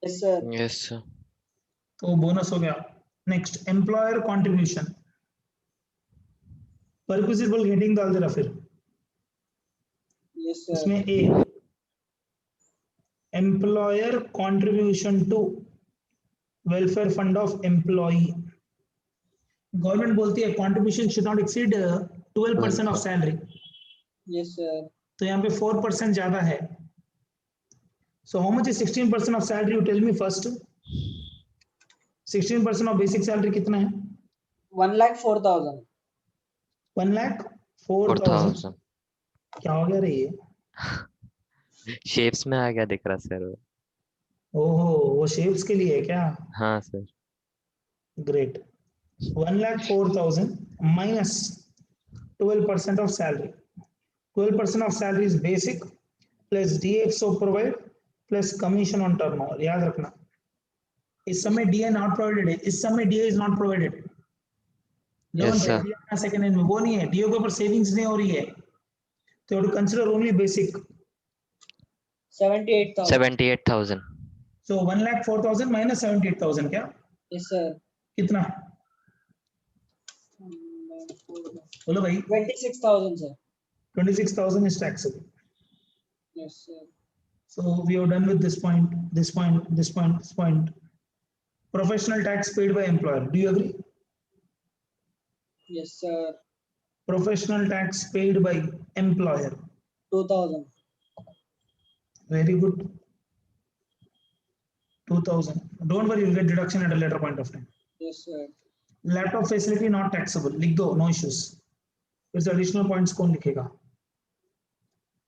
Yes, sir. yes sir. तो bonus हो गया। Next employer contribution, perquisible heading डाल देना फिर Yes, sir. उसमें a employer contribution to welfare fund of employee. Government बोलती है contribution should not exceed 12% of salary, Yes, sir. तो यहाँ पे 4% ज्यादा है। So how much is 16% of salary? You tell me first. 16% of basic salary कितना है? 1,04,000. 1,04,000 4,000 क्या हो गया रे ये? शेप्स में आ गया दिख रहा सर। ओहो वो शेप्स के लिए है क्या? हाँ sir. Great. 1,04,000 minus 12% of salary. 12% of salary is basic plus DXO provide plus commission on turnover. याद रखना इस समय DA not provided है, इस समय DA is not provided. Yes sir. Second hand में वो नहीं है, DA के ऊपर सेविंग्स नहीं हो रही है, तो to consider only basic. 78,000. 78,000 So 1,04,000 minus 78,000 क्या? Yes, sir. कितना? बोलो भाई। 26,000, sir. 26,000 is taxable. Yes, sir. So we are done with this point, this point, this point, this point. Professional tax paid by employer. Do you agree? Yes, sir. Professional tax paid by employer. 2,000. Very good. 2,000. Don't worry, you'll get deduction at a later point of time. Yes, sir. Laptop facility not taxable. लिख दो, no issues. फिर additional points कौन लिखेगा?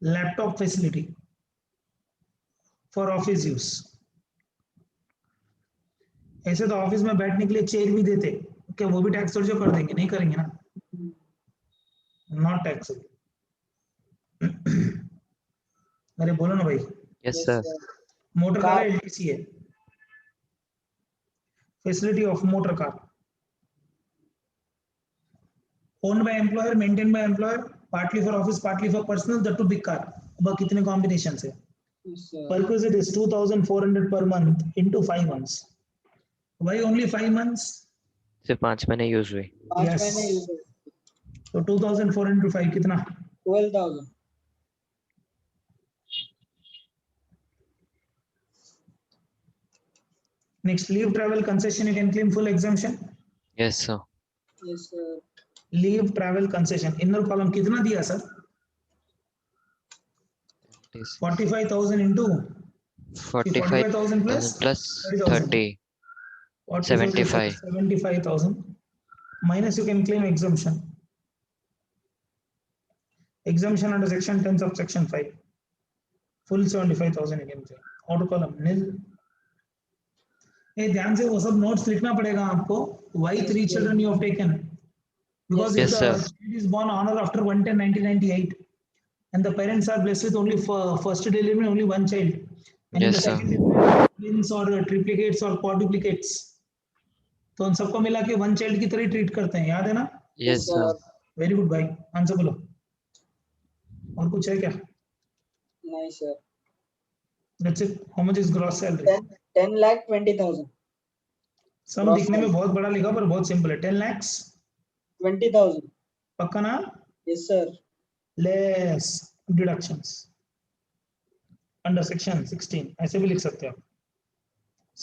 Laptop facility for office use. ऐसे तो office में बैठने के लिए चेयर भी देते, क्या वो भी टैक्स जो कर देंगे? नहीं करेंगे ना, नॉट टैक्सेबल। अरे बोलो ना भाई। yes sir. Motor car LTC है, facility of motor car owned by employer, maintained by employer, partly for office, partly for personal, that to big car. अब कितने कॉम्बिनेशन है? Yes, sir. Perquisite is 2,400 per month into 5 months. Why only 5 months? सिर्फ 5 महीने use हुई। 5 Yes. महीने use हुए. So 2,400 into 5 कितना? 12,000. Next, leave travel concession, you can claim full exemption. yes sir. Yes, sir. Leave travel concession, inner column कितना दिया sir? 45,000 into 45,000 plus plus 30,000. 30 75. 75,000 minus you can claim exemption. Exemption under section 10 of section 5. Full 75,000 you can claim. Outer column nil. ये ध्यान से वो सब notes लिखना पड़ेगा आपको. Why 3 children you have taken? Because Yes, if the child is born on or after 1/10/1998 and the parents are blessed with only first delivery only one child, and in Yes, the sir. second delivery twins or triplicates or quadruplicates, तो उन सबको मिला के one child की तरह treat करते हैं, याद है ना? yes sir. वेरी गुड भाई, आंसर बोलो। और कुछ है क्या? नहीं sir. That's it. How much is gross salary? 10,20,000. Some Gross दिखने में salary. बहुत बड़ा लिखा पर बहुत सिंपल है। 10 lakhs 20,000. पक्का ना? Yes, sir. Less deductions under section 16 ऐसे भी लिख सकते हो आप।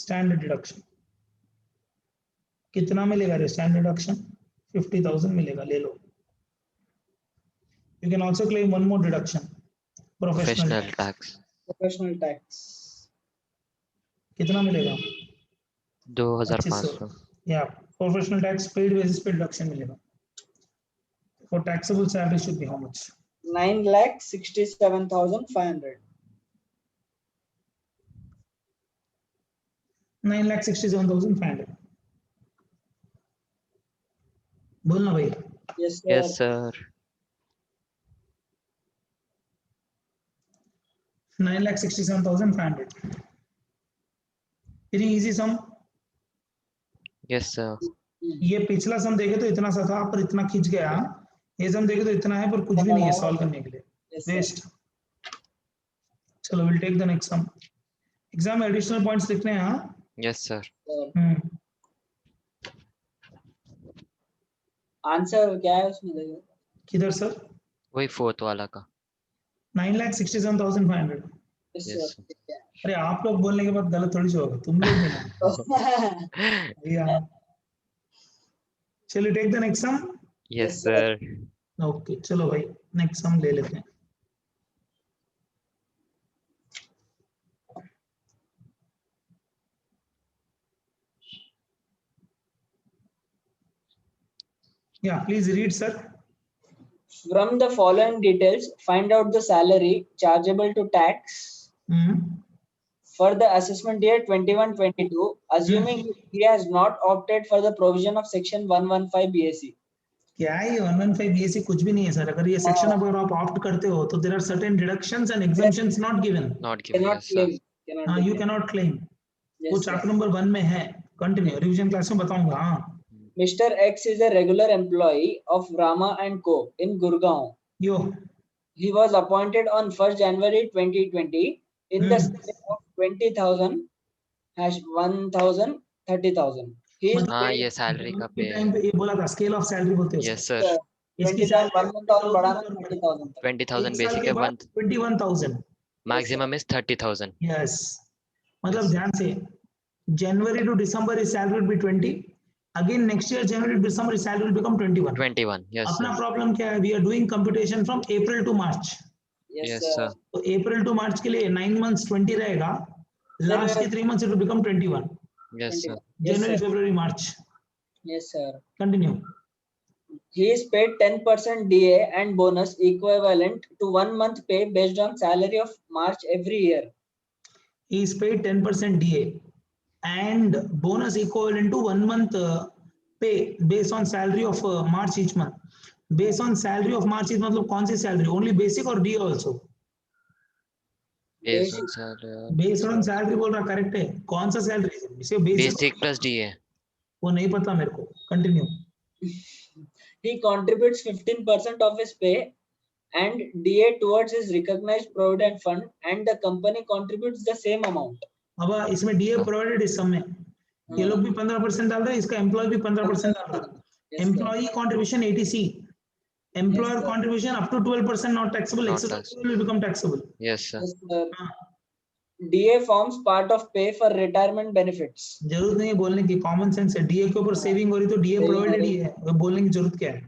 स्टैंडर्ड डिडक्शन कितना मिलेगा रे? स्टैंडर्ड डिडक्शन 50,000 मिलेगा, ले लो। You can also claim one more deduction, professional Professional tax. tax. Professional tax. कितना मिलेगा? 2500 या प्रोफेशनल टैक्स पेड बेसिस पे डिडक्शन मिलेगा. For taxable salary should be how much? 9,67,500. 9,67,500. बोलना भाई. Yes, sir. yes sir 9,67,500. Very easy sum. yes sir ये पिछला सम देखे तो इतना सा था पर इतना खींच गया. ये सम देखे तो इतना है पर कुछ भी नहीं है सॉल्व करने के लिए. Yes, sir. वेस्ट. चलो will take the next sum. Exam में एडिशनल पॉइंट्स लिखने हैं. हाँ. yes sir आंसर क्या है उसमें देखो. किधर सर? वही फोर्थ वाला का 9,67,500. Yes, yes sir. अरे आप लोग बोलने के बाद गलत थोड़ी सी होगा. तुम लोग भी ना. भैया. चलिए take the next sum. yes sir okay चलो भाई नेक्स्ट सम ले लेते हैं. Yeah, please read, sir. From the following details, find out the salary chargeable to tax for the assessment year 21-22, assuming he has not opted for the provision of section 115 BAC. क्या है 115 BAC? कुछ भी नहीं है sir. अगर ये section अगर आप ऑप्ट करते हो तो there are certain deductions and exemptions not given. not given Cannot yes sir claim. You cannot claim. वो Yes, sir. चैप्टर नंबर 1 में है. कंटिन्यू रिवीजन क्लास में बताऊंगा. हाँ. Mr. X is a regular employee of Rama and Co. in Gurgaon. Yo. He was appointed on 1st January 2020 in the scale of 20,000 hash 1,000 30,000. He is हाँ paid ये salary का पे time पे ये बोला था स्केल ऑफ सैलरी बोलते हैं. yes sir 20,000 1,000 बढ़ाना 30,000 तक. 20,000 basic है 21,000. maximum is 30,000 yes. मतलब Yes, sir. ध्यान से January to December is salary will be 20. Again next year January to December salary will become 21. 21 yes अपना sir प्रॉब्लम क्या है? We are doing computation from April to March. yes sir तो अप्रैल to मार्च के लिए 9 months 20 रहेगा. Last के 3 months it will become 21. yes sir January February March. Yes, sir. Continue. He is paid 10% DA and bonus equivalent to 1 month pay based on salary of March every year. He is paid 10% DA and bonus equivalent to 1 month pay based on salary of March each month. Based on salary of March each मतलब कौन सी salary? Only basic or DA also? based on salary Based on salary बोल रहा correct है. कौन सा salary? इसे basic plus DA वो नहीं पता मेरे को. Continue. He contributes 15% of his pay and DA towards his recognized provident fund, and the company contributes the same amount. अब इसमें DA प्रोवाइडेड इस समय ये लोग भी 15% डाल रहे हैं. इसका एम्प्लॉय भी 15% डाल रहा है. Employee contribution 80C. Employer contribution up to 12% not taxable. Not Excess taxable. will become taxable. yes sir Yes, sir. DA forms part of pay for retirement benefits. जरूरत नहीं है बोलने की. कॉमन सेंस है. DA के ऊपर सेविंग हो रही तो DA प्रोवाइडेड ही है. वो बोलने की जरूरत क्या है?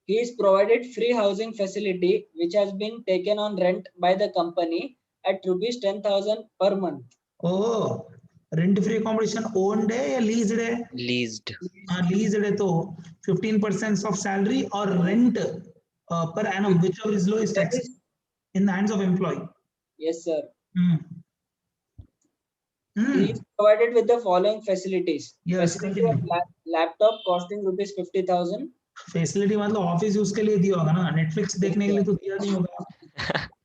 He is provided free housing facility which has been taken on rent by the company at rupees 10,000 per month. Oh rent free accommodation owned है या लीज्ड है? leased हाँ लीज्ड है तो 15% ऑफ सैलरी और रेंट पर एनम whichever is low is tax in the hands of employee. Yes, sir. Hmm. He is provided with the following facilities. Yes, Facility of continue. laptop costing rupees 50,000. Facility मतलब office use के लिए दिया होगा ना. Netflix देखने के लिए तो दिया नहीं होगा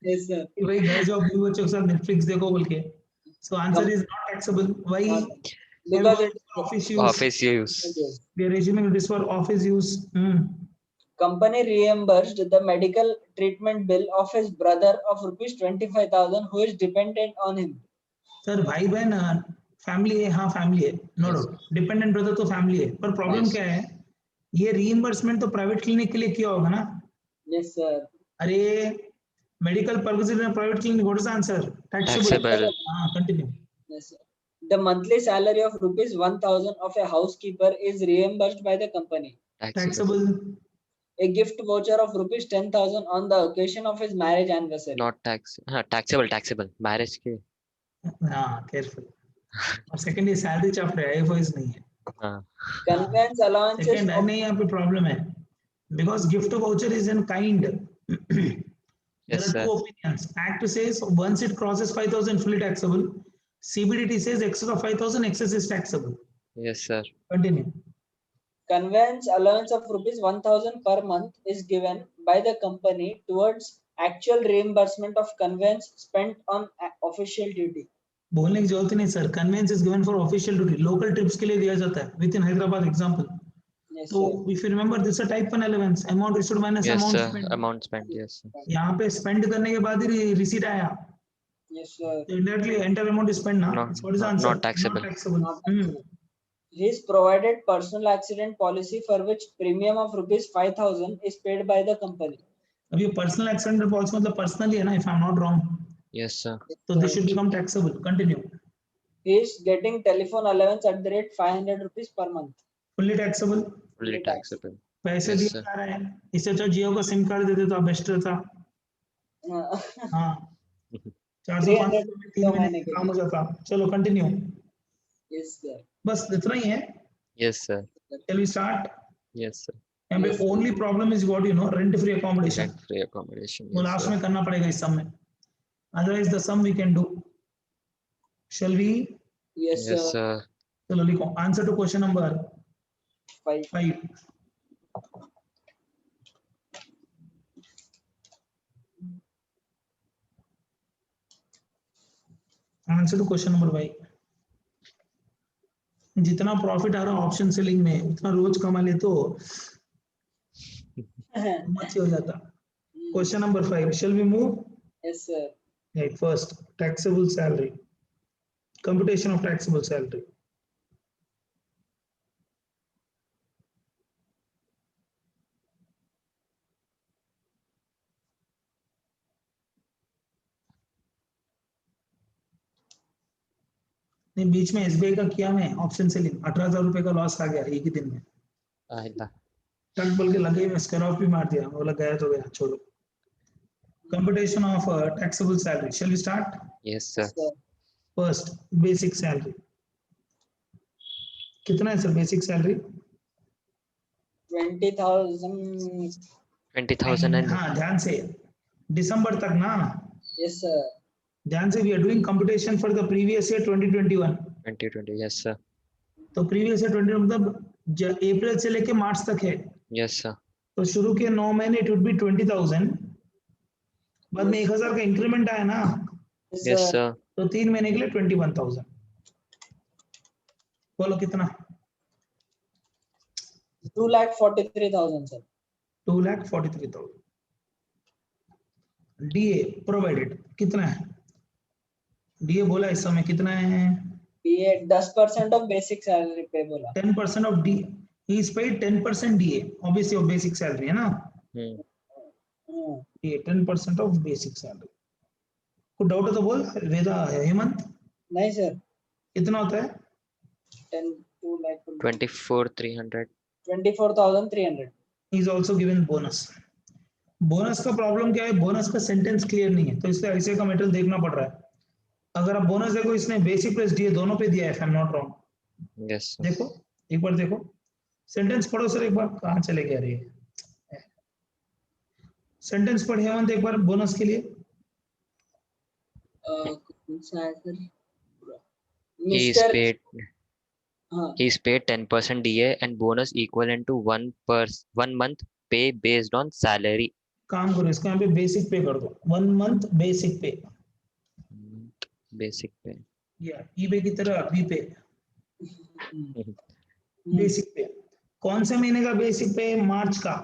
Yes, sir. कि भाई घर जाओ अपने बच्चों के साथ नेटफ्लिक्स देखो बोल के. So answer is not taxable. Why? Because it Office use. office use We are assuming it is for office use. company reimbursed the medical treatment bill of his brother of rupees 25,000 who is dependent on him. Sir भाई बहन family है. हाँ family है. No doubt. Dependent brother तो family है. पर problem Yes. क्या है? ये रीइंबर्समेंट तो प्राइवेट क्लिनिक के लिए किया होगा ना. Yes, sir. अरे मेडिकल पर्पसेस में private clinic what is answer? taxable हाँ continue. Yes, sir. The monthly salary of rupees 1,000 of a housekeeper is reimbursed by the company. Taxable. A gift voucher of rupees 10,000 on the occasion of his marriage anniversary. not taxable marriage के हाँ careful. और second ये salary chapter है, AFOs नहीं है. हाँ. Conveyance allowances second of नहीं, यहाँ पे प्रॉब्लम है because gift voucher is in kind. There Yes, are sir. two opinions. Act says once it crosses 5,000 fully taxable. CBDT says excess of 5,000 excess is taxable. Yes, sir. Continue. conveyance allowance of rupees 1,000 per month is given by the company towards actual reimbursement of conveyance spent on official duty. बोलने की जरूरत नहीं sir. Conveyance is given for official duty. Local trips के लिए दिया जाता है. Within Hyderabad example. Yes, So sir. if you remember, this is a type 1 allowance. Amount issued minus Yes, amount sir. spent. Amount spent. Yes, sir. यहाँ पे spend करने के बाद ही receipt आया. Yes, sir. So indirectly entire amount is spent now. Not, What is the not, answer? not taxable. Not taxable. Not taxable. He is provided personal accident policy for which premium of rupees 5,000 is paid by the company. अब ये personal accident policy मतलब personally है ना, if I am not wrong, Yes, sir. तो this should become taxable. Continue. He is getting telephone allowance at the rate 500 rupees per month. Fully taxable. Fully taxable. पैसे Yes, दिए sir. जा रहे हैं. इससे अच्छा जियो का सिम कार्ड दे देता बेस्ट रहता. हाँ, 400-500 में 3 महीने काम हो जाता. चलो कंटिन्यू. Yes, sir. बस इतना ही है. Yes, sir. Shall we start? Yes, sir. यहाँ पे only problem is what you know, rent free accommodation. Rent free accommodation. वो Yes, लास्ट sir. में करना पड़ेगा इस सम में. Otherwise the sum we can do. Shall we? Yes, Yes, sir. sir. चलो लिखो answer to question number 5. 5. Answer to question number 5. जितना profit आ रहा है ऑप्शन सेलिंग में, उतना रोज कमा ले तो मच हो जाता. Question number 5. Shall we move? Yes, sir. Right, first taxable salary, computation of taxable salary. नहीं, बीच में SBI का किया मैं ऑप्शन सेलिंग, 18,000 रुपए का लॉस आ गया एक ही दिन में. आइला. टक बोल के लगे, मैं स्क्वायर ऑफ भी मार दिया, बोला गया तो गया, छोड़ो. Computation of taxable salary. Shall we start? Yes, sir. Yes, sir. First, basic salary. कितना है सर बेसिक सैलरी? 20,000. 20,000 and हाँ, ध्यान से दिसंबर तक ना. Yes, sir. ध्यान से, we are doing computation for the previous year 2021. 2020. Yes, sir. तो प्रीवियस ईयर 20 मतलब अप्रैल से लेके मार्च तक है. Yes, sir. तो शुरू के 9 महीने इट वुड बी 20,000. बाद में 1,000 का इंक्रीमेंट आया ना, Yes, Yes, sir. sir. तो 3 महीने के लिए 21,000. बोलो कितना? 2,43,000, sir. 2,43,000. DA प्रोवाइडेड कितना है? DA बोला इस समय कितना है? DA 10% of basic salary पे बोला. 10% of D. He is paid 10% DA, obviously of basic salary है ना. DA 10% of basic salary. कुछ डाउट है तो बोल. वेदा हेमंत नहीं सर. कितना होता है? 24,300. 24,300. He is also given bonus. Bonus का प्रॉब्लम क्या है? बोनस का सेंटेंस क्लियर नहीं है, तो इसलिए ऐसे का मेटेरियल देखना पड़ रहा है. अगर आप बोनस देखो, इसने बेसिक प्लस डीए दोनों पे दिया है, if I am not wrong. Yes, sir. देखो एक बार, देखो सेंटेंस पढ़ो सर एक बार. कहाँ चले गए? अरे सेंटेंस पढ़ हेमंत एक बार बोनस के लिए. He is Mr. paid. हाँ. He is paid 10% DA and bonus equivalent to 1 month pay based on salary. काम करो, इसको यहाँ पे बेसिक पे कर दो. 1 मंथ बेसिक पे. Basic pay. या ईबे की तरह बी पे. बेसिक पे. कौन से महीने का बेसिक पे? मार्च का.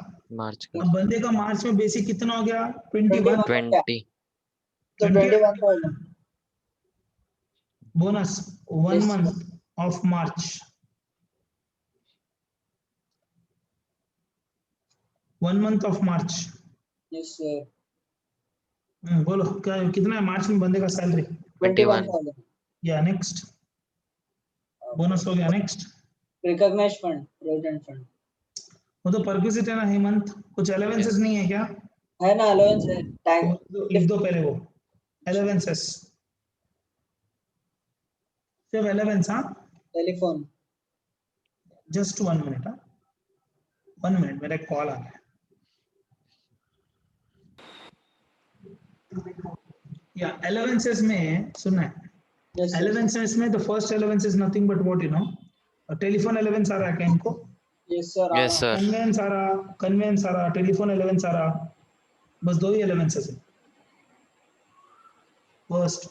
March का. अब बंदे का मार्च में बेसिक कितना हो गया? 21. 20. So 21,000. Bonus 1 Yes. month of March. 1 month of March. Yes, sir. बोलो क्या कितना है मार्च में बंदे का सैलरी? 21,000. या नेक्स्ट. बोनस हो गया. Next. Recognized fund, provident fund. वो तो परक्विजिट है ना हेमंत, कुछ अलाउंसेस नहीं है क्या? है ना allowance है. Thank. लिख दो पहले वो अलाउंसेस. सिर्फ 11 हाँ. टेलीफोन. Just 1 minute हाँ. 1 minute मेरा कॉल आ गया. Yeah, allowances में सुनना है. Yes, sir. Allowances में the first allowance is nothing but what you know. Telephone allowance आ रहा है क्या इनको? Yes, sir. Yes, sir. Conveyance आ रहा, telephone allowance आ रहा. बस 2 ही allowances हैं. First,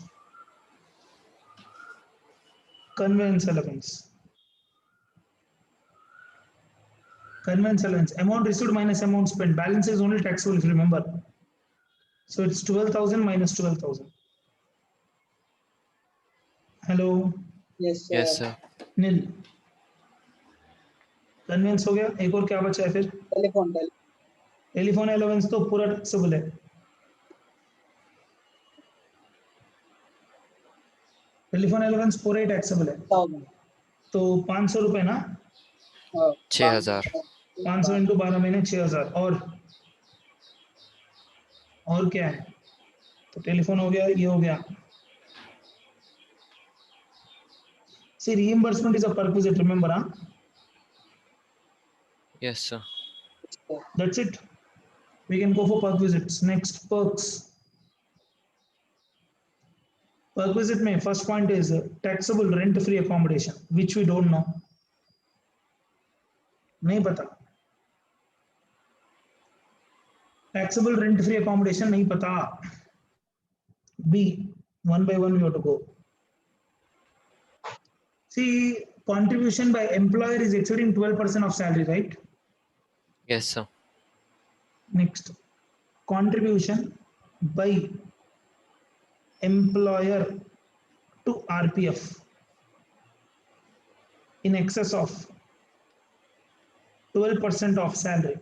conveyance allowance. Conveyance allowance. Amount received minus amount spent. Balance is only taxable if you remember. So it's 12,000 minus 12,000. Hello. Yes, sir. Yes, sir. Nil. Conveyance हो गया. एक और क्या बचा है फिर? Telephone. टेलीफोन अलाउंस तो पूरा टैक्सेबल है. टेलीफोन अलाउंस पूरा ही टैक्सेबल है. 1000. तो 500 रुपए ना. 6000. 500 इंटू 12 महीने 6000. और क्या है? तो टेलीफोन हो गया, ये हो गया. See, reimbursement is a perquisite, remember, huh? Yes, sir. That's it. We can go for perquisites. Next, perks. Perquisite में first point is taxable rent-free accommodation, which we don't know. नहीं पता. Taxable rent-free accommodation नहीं पता. B, one by one we have to go. See, contribution by employer is exceeding 12% of salary, right? Yes, sir. Next, contribution by employer to RPF in excess of 12% of salary.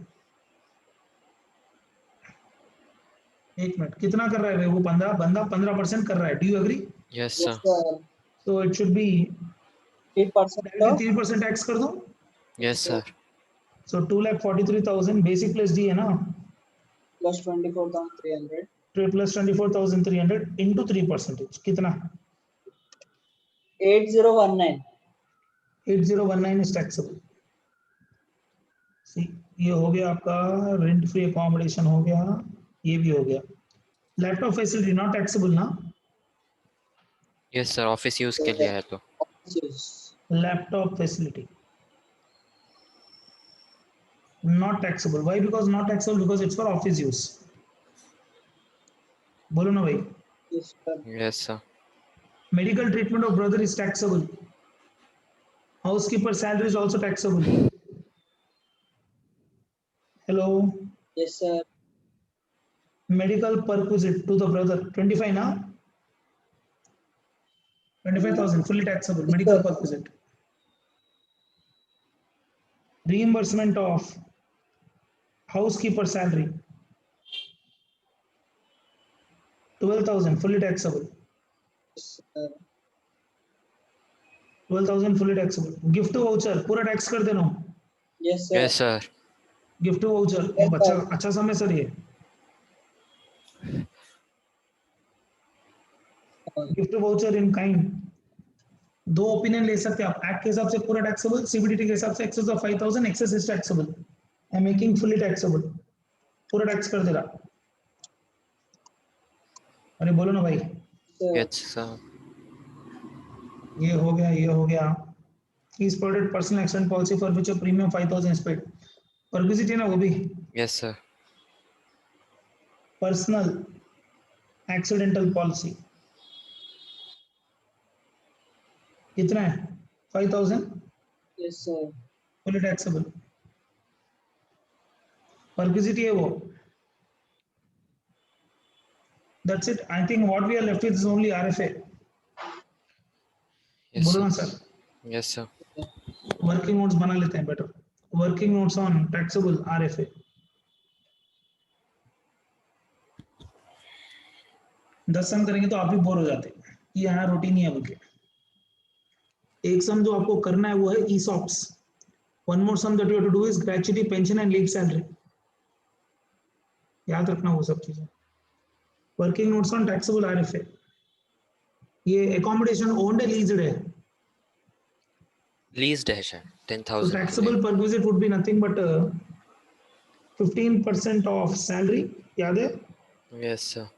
एक minute, कितना कर रहा है वो बंदा 15% कर रहा है. Do you agree? Yes, Yes, sir. sir. So it should be 3%. 3% tax कर दो. Yes, sir. So 2,43,000 basic plus D है ना, Plus 24,300. plus 24,300 into 3%. कितना? 8019. 8019 is taxable. See, ये हो गया आपका रेंट फ्री अकोमोडेशन हो गया, ये भी हो गया. लैपटॉप फैसिलिटी नॉट टैक्सेबल ना. Yes, sir. Office use के लिए है तो. Yes. Laptop facility not taxable. Why? Because not taxable because it's for office use. बोलो ना भाई. Yes, sir. Yes, sir. Medical treatment of brother is taxable. Housekeeper salary is also taxable. Hello. Yes, sir. Medical perquisite to the brother 25 now. 25,000 fully taxable. Medical perquisite. Reimbursement of housekeeper salary 12,000 fully taxable. Yes, sir. 12,000 fully taxable. Gift voucher पूरा tax कर देना. Yes, sir. Yes, sir. Gift voucher ये बच्चा अच्छा समय sir. ये gift voucher in kind दो opinion ले सकते हैं आप. एक्ट के हिसाब से पूरा टैक्सेबल, सीबीडीटी के हिसाब से excess of 5,000 excess is taxable. I am making fully taxable. पूरा टैक्स कर दे रहा. अरे बोलो ना भाई. Yes, sir. ये हो गया, ये हो गया. He's provided personal accident policy for which a premium 5,000 is paid. Perquisite है ना वो भी. Yes, sir. Personal accidental policy कितना है? 5,000 Yes, sir. Fully taxable. Perquisite है वो. That's it. I think what we are left with is only RFA. Yes, बोलो ना sir. Sir. Yes, sir. Working notes बना लेते हैं better. Working notes on taxable RFA. दस सम करेंगे तो आप भी बोर हो जाते हैं. ये यहाँ रूटीन ही है उनके. एक सम जो आपको करना है वो है ESOPs. One more sum that you have to do is gratuity, pension and leave salary. याद रखना वो सब चीजें. Working notes on taxable RFA. ये एकोमोडेशन ओन्ड है लीज्ड है? Leased है शायद So 10,000 taxable per visit would be nothing but 15% of salary, याद है? yes sir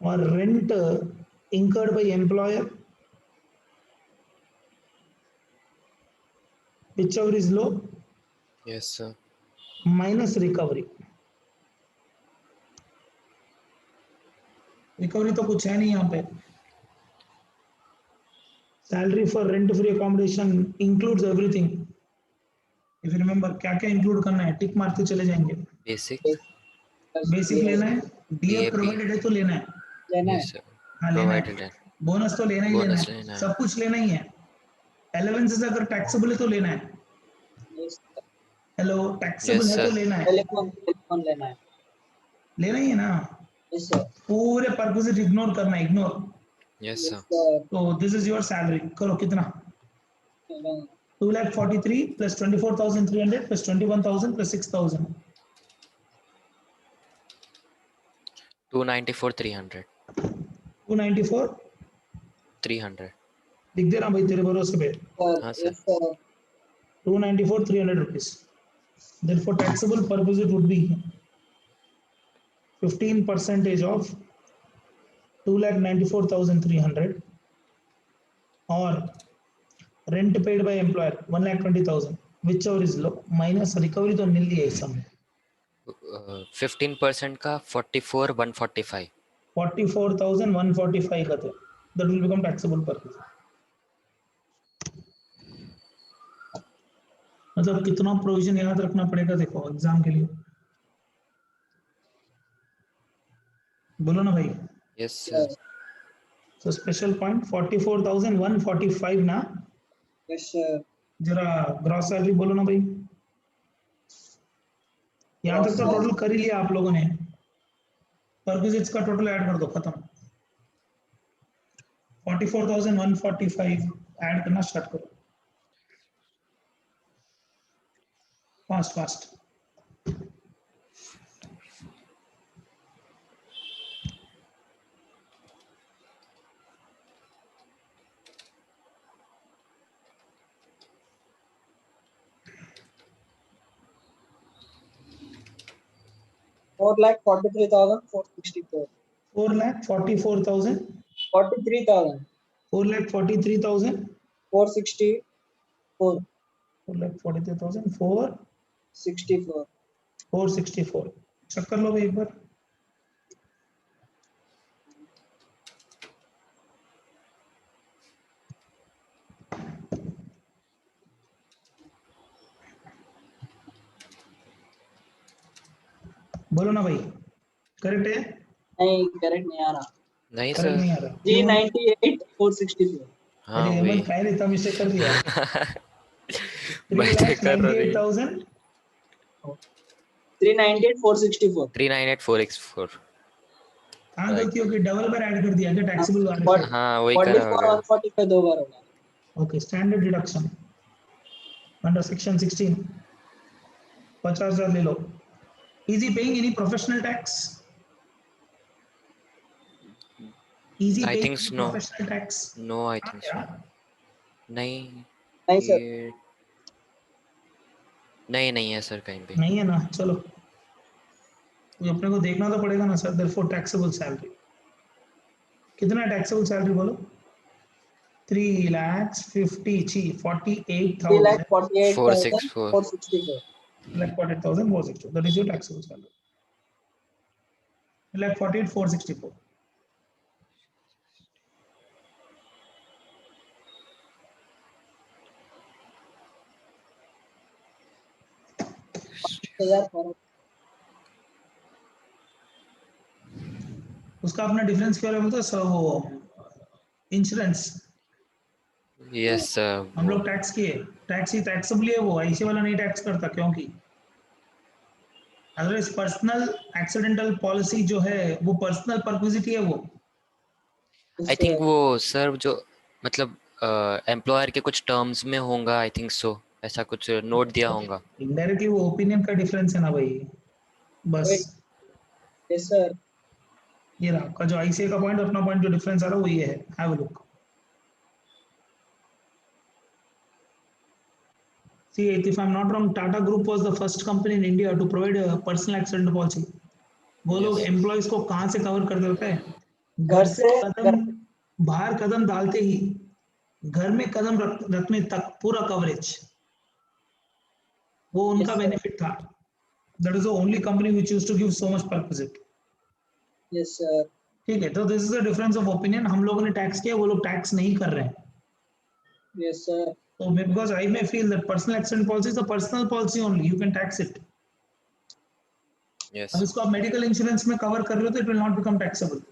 or rent incurred by employer, whichever is low, yes sir minus recovery. Recovery तो कुछ है नहीं यहाँ पे. Salary for rent free accommodation includes everything. If you remember क्या क्या इंक्लूड करना है, टिक मारते चले जाएंगे. basic बेसिक लेना है, डीए DAP प्रोवाइडेड है तो लेना है. yes sir हाँ लेना provided है. है बोनस तो लेना ही लेना bonus है. लेना है सब कुछ लेना ही है. एलेवेंसेस अगर टैक्सेबल है तो लेना है. हेलो, टैक्सेबल yes है sir तो लेना है. टेलीफोन लेना है. लेना ही है ना. Yes sir. पूरे पर्पस इग्नोर करना है, इग्नोर. yes sir तो दिस इज योर सैलरी. करो कितना? 2,43,000 plus 24,300 plus 21,000 plus 6,000. 294,300 294 300 लिख दे रहा भाई तेरे भरोसे पे. हाँ sir Yes sir. 294 300 rupees. Therefore taxable per visit would be 15% of 2,94,300 or rent paid by employer 1,20,000, whichever is low, minus recovery तो मिल लिया इस समय. 15% का 44,145 44,145 का थे. That will become taxable per visit. मतलब कितना प्रोविजन याद रखना पड़ेगा देखो एग्जाम के लिए. बोलो ना भाई. yes sir So special point 44,145 ना. Yes sir. जरा ग्रॉस सैलरी बोलो ना भाई. यहाँ तक तो टोटल कर ही लिया आप लोगों ने. पर विजिट्स का टोटल ऐड कर दो, खत्म. 44,145 ऐड करना स्टार्ट करो. Fast fast. Four lakh 43,464. 4,44,000. 43,000. 4,43,000. 464. 4,43,000. 64. 464. Check कर लो भाई एक बार. बोलो ना भाई, करेक्ट है? नहीं करेक्ट नहीं आ रहा. नहीं करेक्ट सर नहीं आ रहा. 398 464. हाँ अरे वही हेमंत काय रे, इतना मिस्टेक कर दिया. मैं चेक कर रहा हूँ 3,98,000. 398 464. 398,464 हाँ गलती होगी, डबल बार ऐड कर दिया क्या टैक्सेबल वाले से? हाँ वही करा 44 होगा 145 दो बार होगा. Okay, standard deduction under section 16 50,000 ले लो. Is he paying any professional tax? Is he I paying think any no. professional tax? No, I think so. हाँ, नहीं नहीं सर. ये नहीं है सर कहीं पे. नहीं है ना. चलो तो अपने को देखना तो पड़ेगा ना सर. Therefore taxable salary कितना टैक्सेबल सैलरी बोलो? 3,50,000 48,000 3,48,464. 48,460. That is your taxable salary. 3,48,464. उसका अपना डिफरेंस क्या है सर? वो इंश्योरेंस Yes sir. हम लोग टैक्स किए. टैक्स ही टैक्सेबल है वो, ऐसे वाला नहीं टैक्स करता क्योंकि अदरवाइज पर्सनल एक्सीडेंटल पॉलिसी जो है वो पर्सनल परक्विजिटी है वो. I think वो सर जो मतलब एम्प्लॉयर के कुछ टर्म्स में होगा. I think so. ऐसा कुछ नोट दिया होगा. इनडायरेक्टली वो ओपिनियन का डिफरेंस है ना भाई. बस यस सर. ये रहा आपका जो आईसीए का पॉइंट, अपना पॉइंट जो डिफरेंस आ रहा है वो ये है. Have a look. See, if I'm not wrong, Tata Group was the first company in India to provide a personal accident policy. वो लोग Yes. एम्प्लॉयज को कहाँ से कवर कर देता है? घर से बाहर कदम डालते ही घर में कदम रखने तक पूरा कवरेज, वो उनका बेनिफिट था. That is the only company which used to give so much perquisite. Yes sir. ठीक है, तो this is a difference of opinion. हम लोगों ने टैक्स किया, वो लोग टैक्स नहीं कर रहे हैं. Yes sir. So because I may feel that personal accident policy is a personal policy only, you can tax it. Yes. अब इसको आप मेडिकल इंश्योरेंस में कवर कर रहे हो तो it will not become taxable.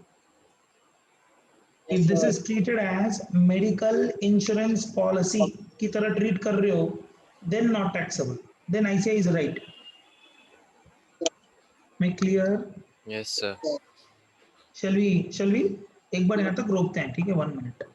If this is treated as medical insurance policy की तरह treat कर रहे हो, then not taxable. Then ICI is right. Make clear? Yes sir. Shall we? एक बार यहाँ तक रोकते हैं, ठीक है? 1 minute.